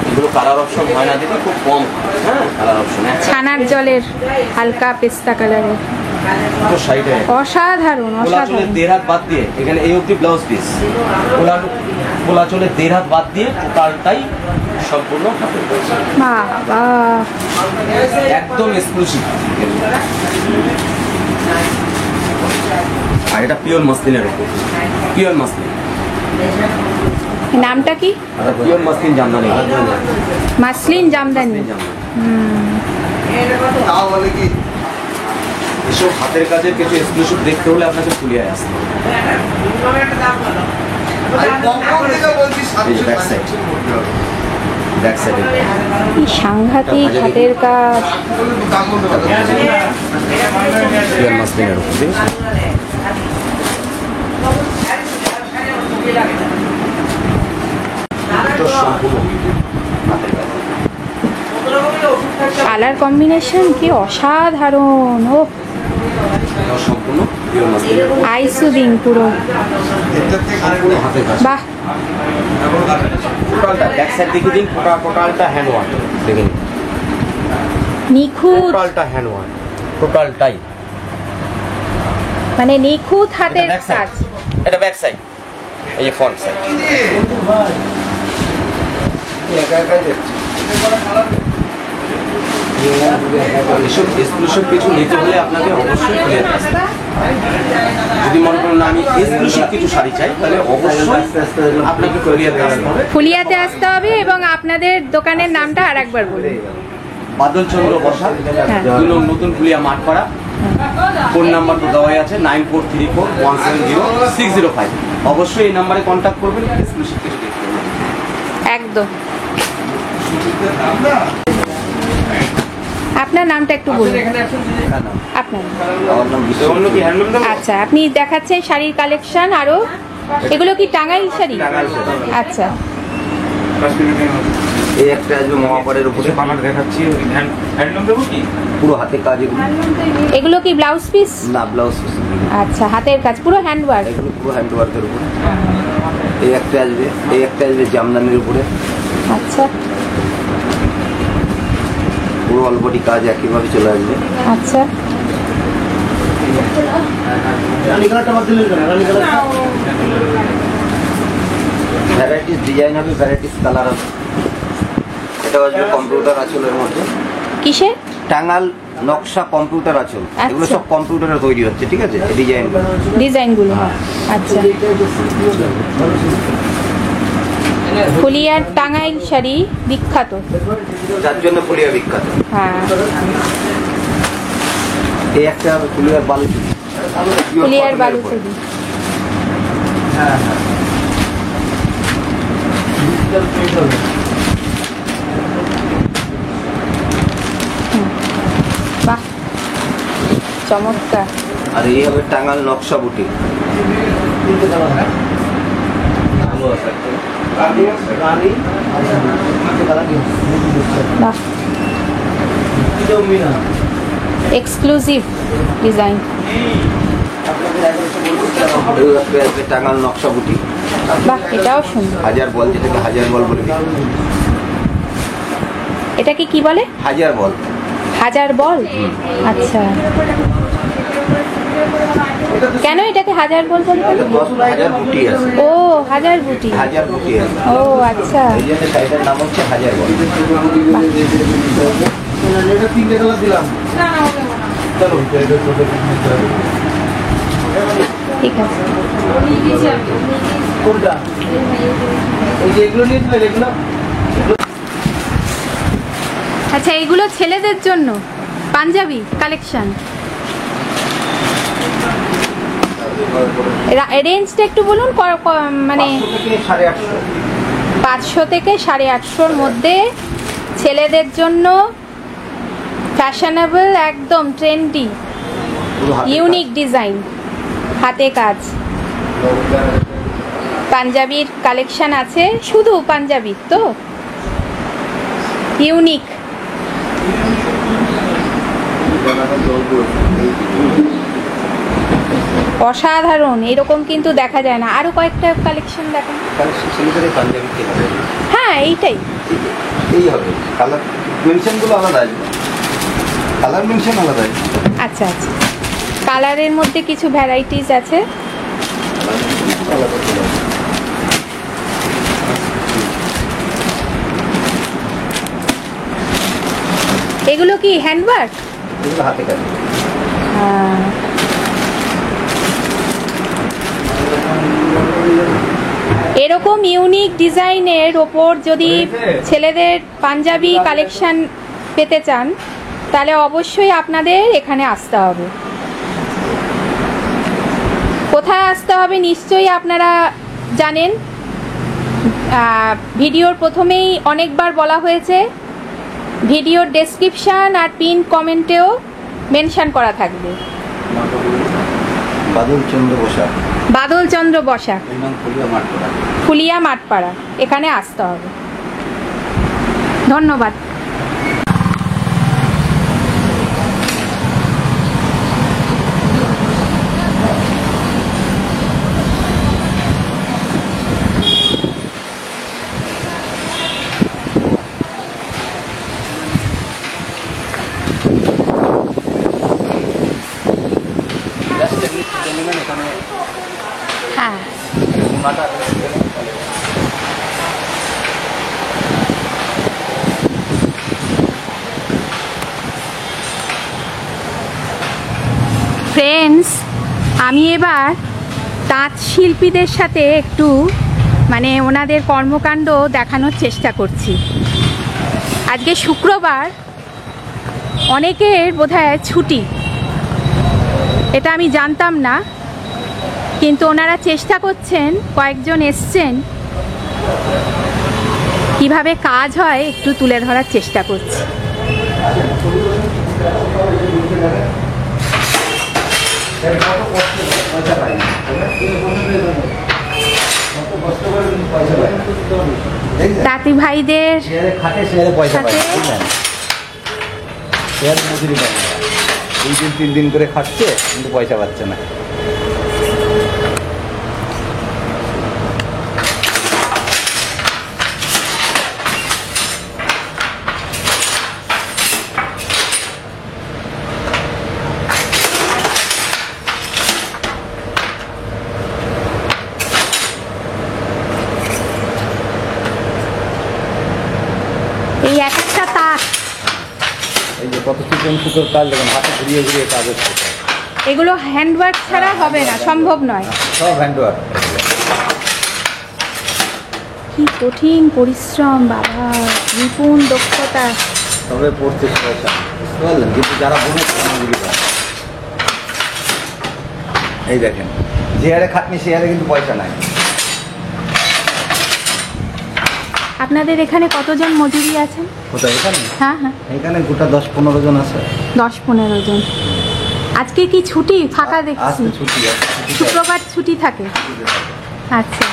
এগুলো কালার অপশন হয় না দিদি, খুব কম। হ্যাঁ কালার অপশন ছানার জলের হালকা পেস্তা কালারের, তো শাড়িটা অসাধারণ কোলা চলে অসাধারণ। 1.5 হাত বাদ দিয়ে, এখানে এই অবধি ব্লাউজ পিস, কোলা চলে 1.5 হাত বাদ দিয়ে টোটালটাই সম্পূর্ণ হাতের কাজ। বাবা, একদম এক্সক্লুসিভ। আর এটা পিওর মাসলিনের উপর, পিওর মাসলিন। নামটা কি? Pure muslin Jamdani, muslin Jamdani. Jamdani. এসব হাতের কাজের কিছু এক্সক্লুসিভ দেখতে হলে আপনাকে ফুলিয়ায় আসতে হবে। ব্যাক সাইডে কি সাংঘাতিক হাতের কাজ। রিয়াল মাসলিনের উপর, ঠিক আছে? এটা সম্পূর্ণ হাতের কাজ। কালার কম্বিনেশন কি অসাধারণ। ও এটা সম্পূর্ণ রিয়াল মাসলিনের উপর, আইসুদিং পুরো। সম্পূর্ণ হাতের কাজ। বাহ, টোটালটা ব্যাক সাইড দেখে দিন, টোটালটা হ্যান্ড ওয়ার্ক দেখে নিন, নিখুঁত, টোটালটা হ্যান্ড ওয়ার্ক, টোটালটাই। মানে নিখুঁত হাতের এটা back side। কাজ। এটা ব্যাক সাইড, এই যে ফ্রন্ট সাইড। এসব এক্সক্লুসিভ কিছু নিতে হলে আপনাকে অবশ্যই ফুলিয়াতে আসতে হবে। যদি মনে করেন না আমি এক্সক্লুসিভ কিছু শাড়ি চাই, তাহলে অবশ্যই আপনাকে ফুলিয়াতে আসতে হবে। ফুলিয়াতে আসতে হবে এবং আপনাদের দোকানের নামটা আর একবার বলুন। বাদলচন্দ্র বসাক, হ্যাঁ। 2 নং নতুন ফুলিয়া মাঠপাড়া। ফোন নাম্বার তো দেওয়াই আছে 9434170605। অবশ্যই এই নাম্বারে কন্ট্যাক্ট করবেন, এক্সক্লুসিভ কিছু দেখতে পাবেন। একদম। আপনার নামটা একটু বলুন। আপনার নাম। আমার নাম বিশ্ব। অন্য কি হ্যান্ডলুম দেবো? আচ্ছা, আপনি দেখাচ্ছেন শাড়ির কালেকশন আরো। এগুলো কি টাঙ্গাইল শাড়ি? টাঙ্গাইল শাড়ি। আচ্ছা, এই একটা আসবে মহাপাড়ের উপরে, বানার দেখাচ্ছি, হ্যান্ডলুম দেবো কি? পুরো হাতের কাজ এগুলো। এগুলো কি ব্লাউজ পিস? না, ব্লাউজ আচ্ছা, হাতের কাজ পুরো হ্যান্ড ওয়ার্ক। এগুলো পুরো হ্যান্ড ওয়ার্কের উপরে। এই একটা আসবে জামদানির উপরে, আচ্ছা পুরো অল বডি কাজ একইভাবে চলে আসবে। আচ্ছা, ভ্যারাইটিস ডিজাইন হবে, ভ্যারাইটিস কালার হবে। এটা আসবে কম্পিউটার আঁচলের মধ্যে, কিসে? টাঙ্গাল নকশা কম্পিউটার আঁচল। এগুলো আচ্ছা। সব কম্পিউটারে তৈরি হচ্ছে, ঠিক আছে? ডিজাইন ডিজাইনগুলো, আচ্ছা। ফুলিয়ার টাঙ্গাইল শাড়ি বিখ্যাত। যার জন্য ফুলিয়া বিখ্যাত। হ্যাঁ, এই একটা হবে ফুলিয়ার বালুচুরি, ফুলিয়ার বালুচুরি। বাহ, চমৎকার। আর এই হবে টাঙ্গাল নকশা বুটি। বাহ, এক্সক্লুসিভ ডিজাইন। এগুলো আসবে টাঙ্গাল নকশা বুটি, বাহ, এটাও সুন্দর। হাজার বল, যেটাকে হাজার বল বলে। এটাকে কি বলে? হাজার বল। হাজার বল? আচ্ছা, কেন এটাকে হাজার বল বলে? 10,000 বুটি আছে। ও, হাজার বুটি। হাজার বুটি আছে। ও আচ্ছা, এই জন্য শাড়িটার নাম হচ্ছে হাজার বল। ঠিক আছে। আচ্ছা, এগুলো ছেলেদের জন্য পাঞ্জাবি কালেকশন। রেঞ্জটা একটু বলুন। মানে 500 থেকে 850-র মধ্যে ছেলেদের জন্য ফ্যাশনেবল, একদম ট্রেন্ডি, ইউনিক ডিজাইন, হাতে কাজ পাঞ্জাবির কালেকশন আছে। শুধু পাঞ্জাবির তো, ইউনিক। অসাধারণ, এরকম কিন্তু দেখা যায় না। আরো কয়েকটা কালেকশন দেখেন। ছেলেদের পাঞ্জাবি কেনা, হ্যাঁ, এইটাই। এই হবে। কালার মেনশনগুলো আলাদা আসবে, কালার মেনশন আলাদা আসবে। আচ্ছা আচ্ছা, কালারের মধ্যে কিছু ভ্যারাইটিস আছে। এগুলো কি হ্যান্ডওয়ার্ক? এগুলো হাতে কাজ। এরকম ইউনিক ডিজাইনের ওপর যদি ছেলেদের পাঞ্জাবি কালেকশন পেতে চান, তাহলে অবশ্যই আপনাদের এখানে আসতে হবে। কোথায় আসতে হবে নিশ্চয়ই আপনারা জানেন, ভিডিওর প্রথমেই অনেকবার বলা হয়েছে, ভিডিওর ডেসক্রিপশান আর পিন কমেন্টেও মেনশন করা থাকবে। বাদলচন্দ্র বসাক, ফুলিয়া মাঠপাড়া, এখানে আসতে হবে। ধন্যবাদ। হ্যাঁ, ফ্রেন্ডস, আমি এবার তাঁত শিল্পীদের সাথে একটু ওনাদের কর্মকাণ্ড দেখানোর চেষ্টা করছি। আজকে শুক্রবার, অনেকের বোধহয় ছুটি, এটা আমি জানতাম না, কিন্তু ওনারা চেষ্টা করছেন, কয়েকজন এসছেন, কিভাবে কাজ হয় একটু তুলে ধরার চেষ্টা করছি। তাঁতি ভাইদের সাথে 2-3 দিন করে খাচ্ছে, কিন্তু পয়সা পাচ্ছে না। এই এক একটা তাঁত, এই যে কত চিকন সুতোর কাজ, দেখুন হাতে ঘুরিয়ে ঘুরিয়ে কাজ হচ্ছে। এগুলো হ্যান্ডওয়ার্ক ছাড়া হবে না, সম্ভব নয়। সব হ্যান্ডওয়ার্ক। কি কঠিন পরিশ্রম বাবা, নিপুণ দক্ষতা। তবে পড়তে পয়সা, বুঝতে পারলেন? কিন্তু যারা বনেছে মজুরি পায়। এই দেখেন, যে হারে খাটনি সে হারে কিন্তু পয়সা নাই। আপনাদের এখানে কতজন মজুরি আছেন? কোথায়? এখানে? হ্যাঁ হ্যাঁ, এখানে গোটা 10-15 জন আছে। 10-15 জন। আজকে কি ছুটি? ফাঁকা দেখছি। আজকে ছুটি আছে, শুক্রবার ছুটি থাকে। আচ্ছা,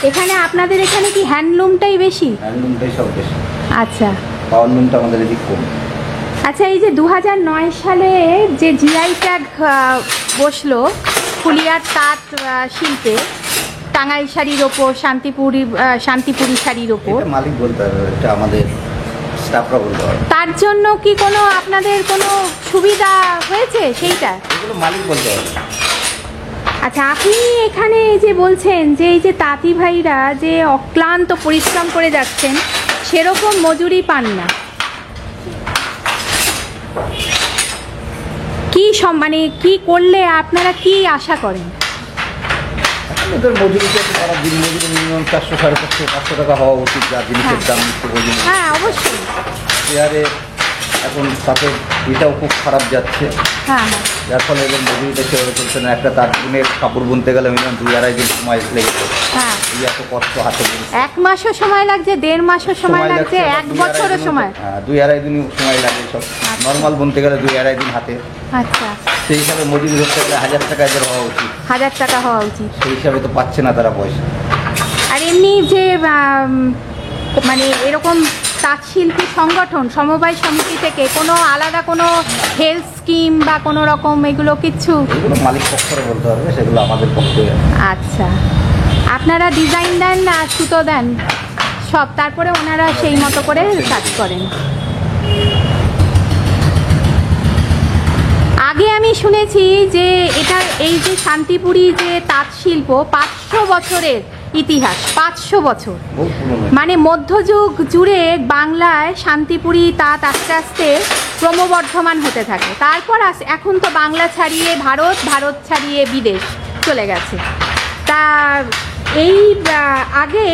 এখানে আপনাদের এখানে কি হ্যান্ডলুমটাই বেশি? হ্যান্ডলুমটাই সব বেশি। আচ্ছা, পাওয়ারলুমটা আমাদের এদিক কম। আচ্ছা, এই যে 2009 সালে যে জিআই ট্যাগ বসলো ফুলিয়ার তাঁত শিল্পে, টাঙ্গাইল শাড়ির ওপর, শান্তিপুরি শাড়ির ওপর, এটা মালিক বলতে হবে, এটা আমাদের স্টাফরা বলতে হবে। তার জন্য কি কোনো আপনাদের কোনো সুবিধা হয়েছে সেইটা? এগুলো মালিক বলতে হবে। আচ্ছা, আপনি এখানে যে বলছেন যে এই যে তাঁতি ভাইরা যে অক্লান্ত পরিশ্রম করে যাচ্ছেন, সেরকম মজুরি পান না, কি কি করলে আপনারা কি আশা করেন? এদের মজুরিটা সারা দিন মজুরি মিনিমাম 400-450-500 টাকা হওয়া উচিত, যা জিনিসের দাম নিত্য প্রয়োজন। হ্যাঁ, অবশ্যই। শেয়ারে এখন তাতে এটাও খুব খারাপ যাচ্ছে, হ্যাঁ হ্যাঁ, যার ফলে এদের মজুরিটা সেভাবে চলছে না। একটা তার দিনের কাপড় বুনতে গেলে মিনিমাম 2-2.5 দিন সময় লেগেছে। হ্যাঁ, এই এত কষ্ট হাতে বুনতে। 1 মাসও সময় লাগছে, 1.5 মাসও সময় লাগছে, 1 বছরও সময়। হ্যাঁ, 2-2.5 দিন সময় লাগে সব। নর্মাল বুনতে গেলে 2-2.5 দিন হাতে। আচ্ছা, সেই হিসাবে মজুরি ধরতে গেলে 1000 টাকা এদের হওয়া উচিত। 1000 টাকা হওয়া উচিত। সেই হিসাবে তো পাচ্ছে না তারা পয়সা। আর এমনি যে এরকম তাঁত শিল্পী সংগঠন, সমবায় সমিতি থেকে কোনো আলাদা কোনো হেলথ স্কিম বা কোনো রকম এগুলো কিচ্ছু? এগুলো মালিক পক্ষরে বলতে হবে, সেগুলো আমাদের পক্ষে। আচ্ছা, আপনারা ডিজাইন দেন না সুতো দেন সব, তারপরে ওনারা সেই মতো করে কাজ করেন। আগে আমি শুনেছি যে এই যে শান্তিপুরি যে তাঁত শিল্প 500 বছরের ইতিহাস, 500 বছর, মধ্যযুগ জুড়ে বাংলায় শান্তিপুরি তাঁত আস্তে আস্তে ক্রমবর্ধমান হতে থাকে। তারপর এখন তো বাংলা ছাড়িয়ে ভারত ছাড়িয়ে বিদেশ চলে গেছে। তা এই আগে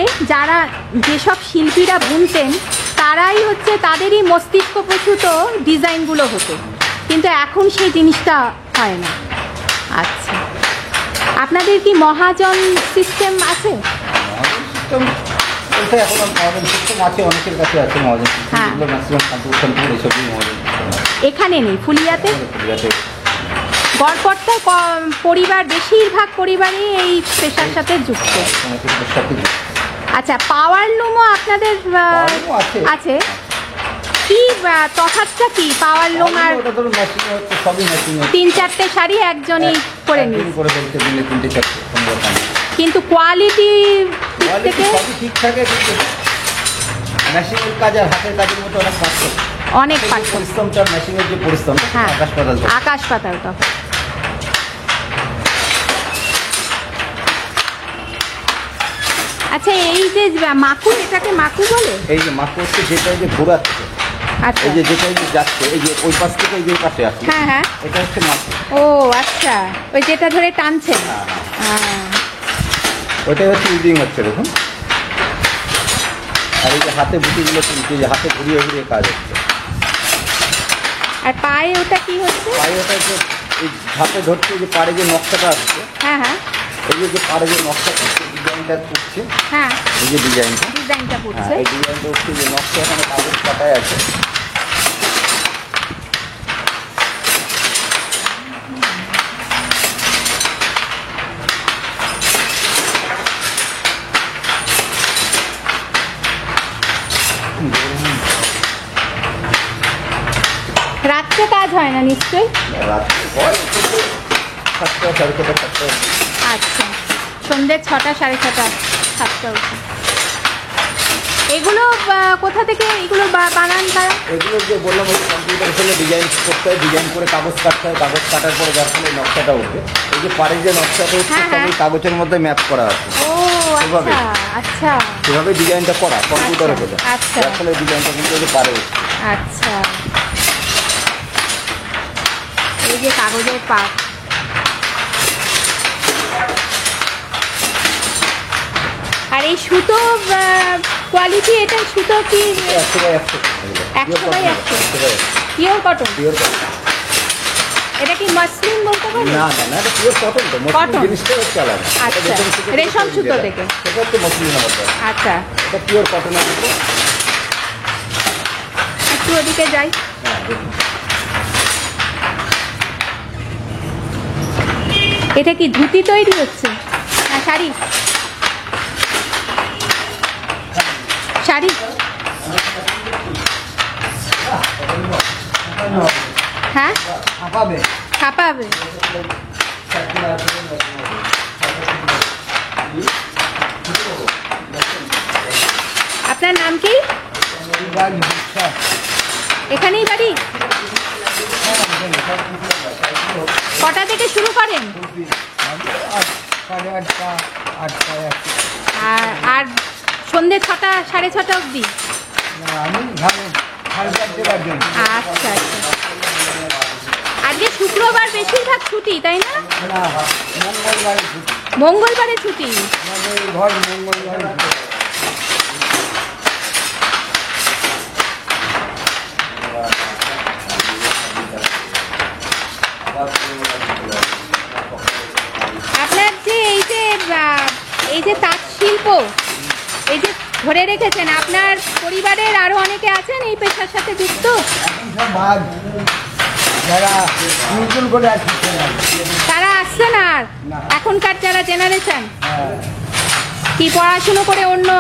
যেসব শিল্পীরা বুনতেন, তারাই হচ্ছে তাদেরই মস্তিষ্ক প্রসূত ডিজাইনগুলো হতো, কিন্তু এখন সেই জিনিসটা হয় না। আচ্ছা, আপনাদের কি মহাজন সিস্টেম আছে? বলতে এখন মডেল সিস্টেম আছে, অনেকের কাছে আছে মডেল সিস্টেম, হ্যাঁ। যেগুলো ম্যাক্সিমাম শান্তিপুর এইসবই মডেল এখানে নেই, ফুলিয়াতে আছে। গড়পড়তায় পরিবার, বেশিরভাগ পরিবারই এই পেশার সাথে যুক্ত। অনেকের সাথে আচ্ছা, পাওয়ার লুমও আপনাদের পাওয়ারলুমও আছে। আছে? কি তফাৎটা কি পাওয়ার লুম আর ওটা ধরুন মেশিন হচ্ছে, সবই মেশিন হচ্ছে। 3-4টে শাড়ি একজনই করে নিই, একদিন করে ফেলতে দিলে 3-4 সম্ভব হয় না। কিন্তু কোয়ালিটি দিক কোয়ালিটি থেকে সবই ঠিক থাকে, কিন্তু মেশিনের কাজ আর হাতের কাজের মতো অনেক পার্থক্য। অনেক পার্থক্য। পরিশ্রমটা, মেশিনের যে পরিশ্রম, হ্যাঁ, আকাশ পাতাল তফাৎ। আকাশ পাতাল তফাৎ। আচ্ছা, এই যে মাকু, এটাকে মাকু বলে? এই যে মাকু হচ্ছে যেটা এই যে ঘোরাচ্ছে, আচ্ছা, এই যে যেটা এই যে যাচ্ছে, এই যে ওই পাশ থেকে এই যে পাশে আসছে, হ্যাঁ হ্যাঁ, এটা হচ্ছে মাকু। ও আচ্ছা, ওই যেটা ধরে টানছেন। ওইটাই হচ্ছে ইউজিং হচ্ছে, দেখুন। আর এই যে হাতে বুটিগুলো তুলছে, যে হাতে ঘুরিয়ে ঘুরিয়ে কাজ হচ্ছে। আর পায়ে ওটা কি হচ্ছে? পায়ে ওটা যে এই হাতে ধরছে, যে পাড়ে যে নকশাটা আসছে, হ্যাঁ হ্যাঁ এই যে পাড়ে যে নকশাটা ডিজাইনটা করছে, হ্যাঁ, এই যে ডিজাইনটা, ডিজাইনটা হ্যাঁ পড়ছে। এই ডিজাইনটা হচ্ছে যে নকশা এখানে কাগজ কাটায় আছে। রাত্রে কাজ হয় না নিশ্চয়ই? রাত্রে হয় 7টা, 7:30, 7টা। আচ্ছা, সন্ধ্যে 6টা, 6:30, 7টা অবধি। এগুলো কোথা থেকে এগুলো বানান তারা? এগুলো যে বললাম, ওই কম্পিউটার ফেলে ডিজাইন করতে হয়, ডিজাইন করে কাগজ কাটতে হয়, কাগজ কাটার পরে যার ফলে নকশাটা উঠবে। এই যে পাড়ে যে নকশাটা হচ্ছে, হ্যাঁ, সব হ্যাঁ। এই কাগজের মধ্যে ম্যাপ করা আছে। ও এভাবে? আচ্ছা আচ্ছা সেভাবে ডিজাইনটা করা কম্পিউটারে আচ্ছা, করে, আচ্ছা। যার ফলে ডিজাইনটা কিন্তু এই যে পারে উঠছে। আচ্ছা, এই যে কাগজের পাত। আর এই সুতো কোয়ালিটি, এটা সুতো কি 100/100 100/100 পিওর কটন? Pure cotton. এটা কি মাসলিন বলতে পারবেন? না না না, এটা পিওর কটন তো। Muslin Cotton? জিনিসটা হচ্ছে আলাদা। আচ্ছা, এটা রেশম সুতো রেশম থেকে সুতো যেটা, থেকে। সেটা হচ্ছে মসলিন আমাদের। আচ্ছা, এটা পিওর কটনের উপরে। একটু ওদিকে যাই। হ্যাঁ, দেখুন। এটা কি ধুতি তৈরি হচ্ছে? হ্যাঁ, শাড়ি শাড়ি হ্যাঁ, ছাপাবে। ছাপাবে। আপনার নাম কি? এখানেই বাড়ি? কটা থেকে শুরু করেন? আর সন্ধে 6টা, 6:30 অবধি? আচ্ছা আচ্ছা। আজকে শুক্রবার, বেশিরভাগ ছুটি তাই না? মঙ্গলবারে ছুটি। আপনার যে এই যে তাঁত শিল্প, এই যে ধরে রেখেছেন, আপনার পরিবারের আরো অনেকে আছেন এই পেশার সাথে যুক্ত? যারা নতুন করে আসছে, তারা আসছেন? আর এখনকার যারা জেনারেশন কি পড়াশুনো করে অন্য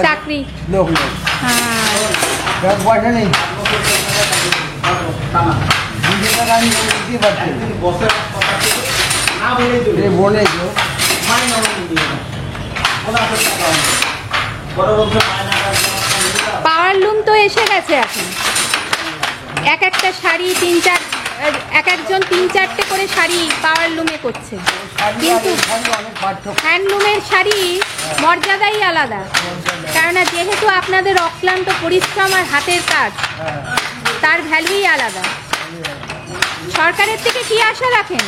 চাকরি? লোক হ্যাঁ, পয়সা নেই, বলে পাওয়ার লুম তো এসে গেছে এখন। এক একটা শাড়ি এক একজন 3-4টে করে শাড়ি পাওয়ার লুমে করছে, কিন্তু হ্যান্ডলুমের শাড়ি মর্যাদাই আলাদা। কেননা যেহেতু আপনাদের অক্লান্ত পরিশ্রম আর হাতের কাজ, তার ভ্যালুই আলাদা। সরকারের থেকে কি আশা রাখেন?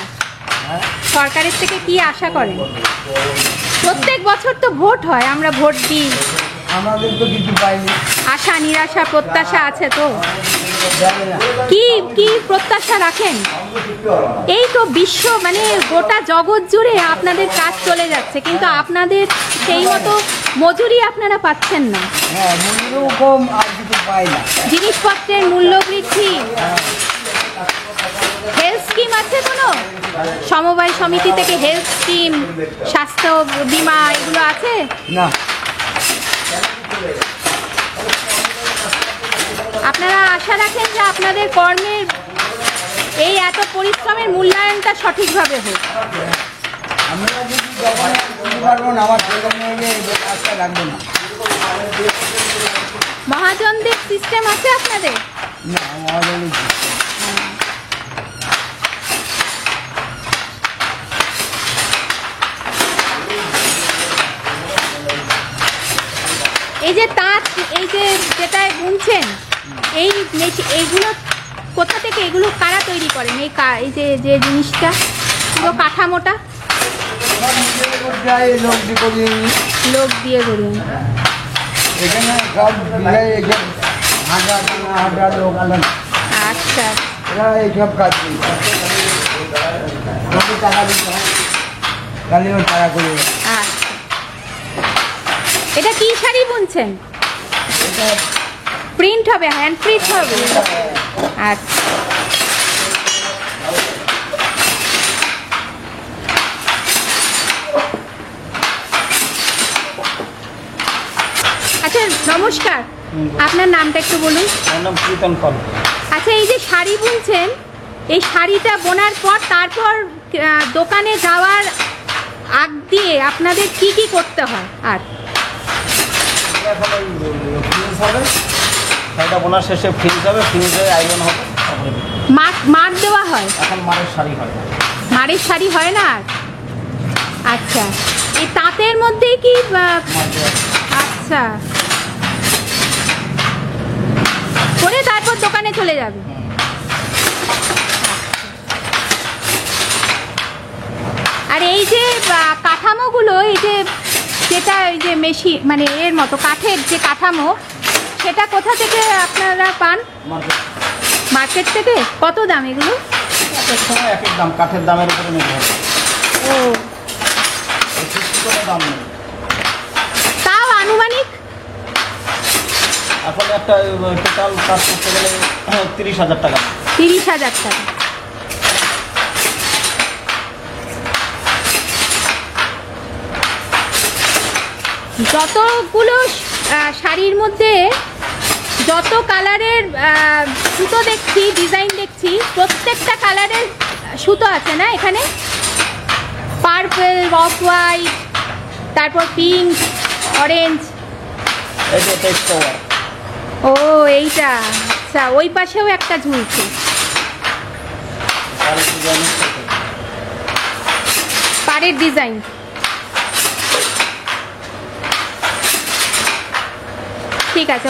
সরকারের থেকে কি আশা করেন? প্রত্যেক বছর তো ভোট হয়, আমরা ভোট দিই, আমাদের তো কিছু পাইনি। আশা নিরাশা প্রত্যাশা আছে তো? জানি না। কি কি প্রত্যাশা রাখেন? এই তো বিশ্ব মানে গোটা জগৎ জুড়ে আপনাদের কাজ চলে যাচ্ছে, কিন্তু আপনাদের সেই মতো মজুরি আপনারা পাচ্ছেন না। হ্যাঁ, মূল্যও কম আর কিছু পাই না। জিনিসপত্রের মূল্য বৃদ্ধি। হেলথ স্কিম আছে কোনো? সমবায় সমিতি থেকে হেলথ স্কিম, স্বাস্থ্য বীমা এগুলো আছে? না। আপনারা আশা রাখেন যে আপনাদের কর্মের এই এত পরিশ্রমের মূল্যায়নটা সঠিকভাবে হোক। আমরা যদি যখন করতে পারবো না, আমার ছেলে মেয়েকে এই কাজটা রাখবো না। মহাজনদের সিস্টেম আছে আপনাদের? না, আমাদের এই যে তাঁত, এই যে যেটা বুনছেন, এইগুলো কোথা থেকে, এগুলো কারা তৈরি করেন? এই যে যে জিনিসটা, পুরো কাঠামোটা লোক দিয়ে করিয়ে নিই। লোক দিয়ে করুন। এখানে সব মিলাই এইসব হাঁটা লোক আলাদা, আচ্ছা, এরা এইসব কাজ করি। লোকে টাকা দিতে হয়, তাহলেও টাকা করে। আচ্ছা। এটা কি শাড়ি বুনছেন? এটা প্রিন্ট হবে, হ্যান্ড প্রিন্ট হবে? আচ্ছা। আচ্ছা, নমস্কার, আপনার নামটা একটু বলুন। আমার নাম কীর্তন কল। আচ্ছা, এই যে শাড়ি বুনছেন, এই শাড়িটা বোনার পর তারপর দোকানে যাওয়ার আগ দিয়ে আপনাদের কি কি করতে হয়? আর এখন ওই ফ্রিজ হবে, শাড়িটা বোনার শেষে ফ্রিজ হবে, ফ্রিজে আয়রন হবে, তারপরে মার দেওয়া হয়? এখন মারের শাড়ি হয়। মারের শাড়ি হয় না আর? আচ্ছা, এই তাঁতের মধ্যেই কি আচ্ছা করে তারপর দোকানে চলে যাবে? আর এই যে কাঠামোগুলো, এই যে যেটা এই যে মেশিন মানে এর মতো কাঠের যে কাঠামো, সেটা কোথা থেকে আপনারা পান? মার্কেট থেকে? কত দাম এগুলো? এক এক সময় এক এক দাম, কাঠের দামের উপরে নির্ভর করে। ও, কোনো দাম নেই। তাও আনুমানিক? এখন একটা টোটাল কাজ করতে গেলে 30,000 টাকা। 30,000 টাকা। যতগুলো শাড়ির মধ্যে যত কালারের সুতো দেখছি, ডিজাইন দেখছি, প্রত্যেকটা কালারের সুতো আছে না এখানে? পার্পল, অফ হোয়াইট, তারপর পিঙ্ক, অরেঞ্জ। এটা টেক্সট ওয়ার্ক। ও, এইটা আচ্ছা। ওই পাশেও একটা ঝুলছে। পাড়ের ডিজাইন। ঠিক আছে,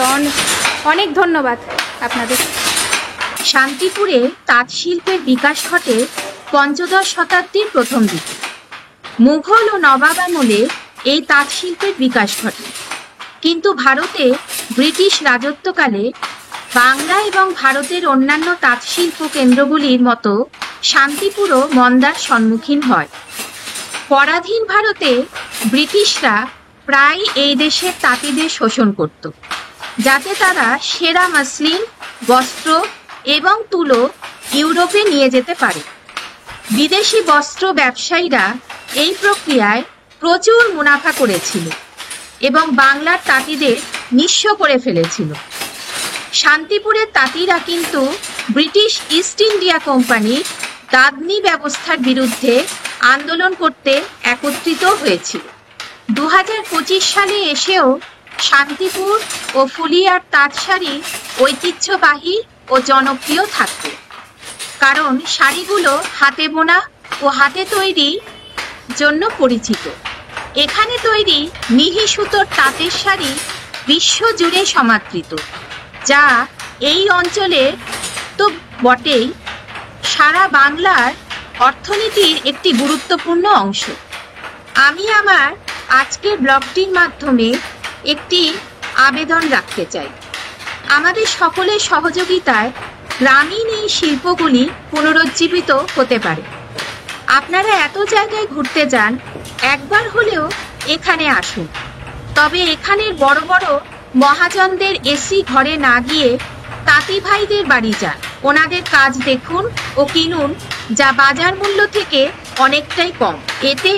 অনেক ধন্যবাদ আপনাদের। শান্তিপুরে তাঁত শিল্পের বিকাশ ঘটে পঞ্চদশ শতাব্দীর প্রথম দিকে। মুঘল ও নবাব আমলে এই তাঁত শিল্পের বিকাশ ঘটে, কিন্তু ভারতে ব্রিটিশ রাজত্বকালে বাংলা এবং ভারতের অন্যান্য তাঁত শিল্প কেন্দ্রগুলির মতো শান্তিপুরও মন্দার সম্মুখীন হয়। পরাধীন ভারতে ব্রিটিশরা প্রায় এই দেশের তাঁতিদের শোষণ করত, যাতে তারা সেরা মসলিন, বস্ত্র এবং তুলো ইউরোপে নিয়ে যেতে পারে। বিদেশি বস্ত্র ব্যবসায়ীরা এই প্রক্রিয়ায় প্রচুর মুনাফা করেছিল এবং বাংলার তাঁতিদের নিঃস্ব করে ফেলেছিল। শান্তিপুরের তাঁতিরা কিন্তু ব্রিটিশ ইস্ট ইন্ডিয়া কোম্পানির দাদনি ব্যবস্থার বিরুদ্ধে আন্দোলন করতে একত্রিত হয়েছিল। 2025 সালে এসেও শান্তিপুর ও ফুলিয়ার তাঁত শাড়ি ঐতিহ্যবাহী ও জনপ্রিয় থাকবে, কারণ শাড়িগুলো হাতে বোনা ও হাতে তৈরি জন্য পরিচিত। এখানে তৈরি মিহি সুতোর তাঁতের শাড়ি বিশ্বজুড়ে সমাদৃত, যা এই অঞ্চলের তো বটেই, সারা বাংলার অর্থনীতির একটি গুরুত্বপূর্ণ অংশ। আমি আমার আজকের ব্লগটির মাধ্যমে একটি আবেদন রাখতে চাই। আমাদের সকলের সহযোগিতায় গ্রামীণ এই শিল্পগুলি পুনরুজ্জীবিত হতে পারে। আপনারা এত জায়গায় ঘুরতে যান, একবার হলেও এখানে আসুন। তবে এখানের বড় বড় মহাজনদের এসি ঘরে না গিয়ে তাঁতি ভাইদের বাড়ি যান, ওনাদের কাজ দেখুন ও কিনুন, যা বাজার মূল্য থেকে অনেকটাই কম। এতে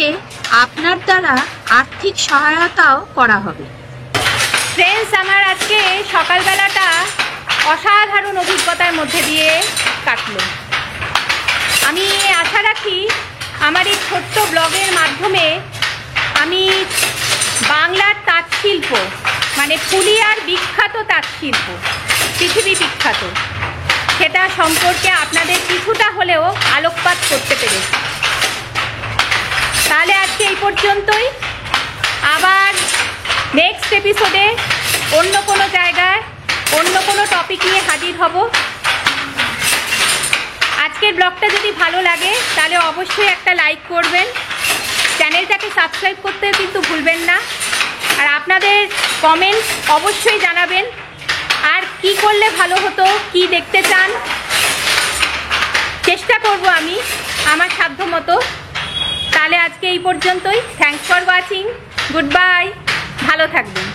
আপনার দ্বারা আর্থিক সহায়তাও করা হবে। ফ্রেন্ডস, আমার আজকে সকালবেলাটা অসাধারণ অভিজ্ঞতার মধ্যে দিয়ে কাটলো। আমি আশা রাখি আমার এই ছোট্ট ব্লগের মাধ্যমে আমি বাংলার তাঁতশিল্প, মানে ফুলিয়ার বিখ্যাত তাঁতশিল্প, পৃথিবী বিখ্যাত, সেটা সম্পর্কে আপনাদের কিছুটা হলেও আলোকপাত করতে পেরেছি। তাহলে আজকে এই পর্যন্তই। আবার নেক্সট এপিসোডে অন্য কোনো জায়গায় অন্য কোনো টপিক নিয়ে হাজির হব। আজকের ব্লগটা যদি ভালো লাগে তাহলে অবশ্যই একটা লাইক করবেন, চ্যানেলটাকে সাবস্ক্রাইব করতে কিন্তু ভুলবেন না। আর আপনাদের কমেন্ট অবশ্যই জানাবেন, আর কি করলে ভালো হতো, কি দেখতে চান, চেষ্টা করব আমি আমার সাধ্য মতো। তাহলে আজকে এই পর্যন্তই। Thanks for watching, good bye, ভালো থাকবেন।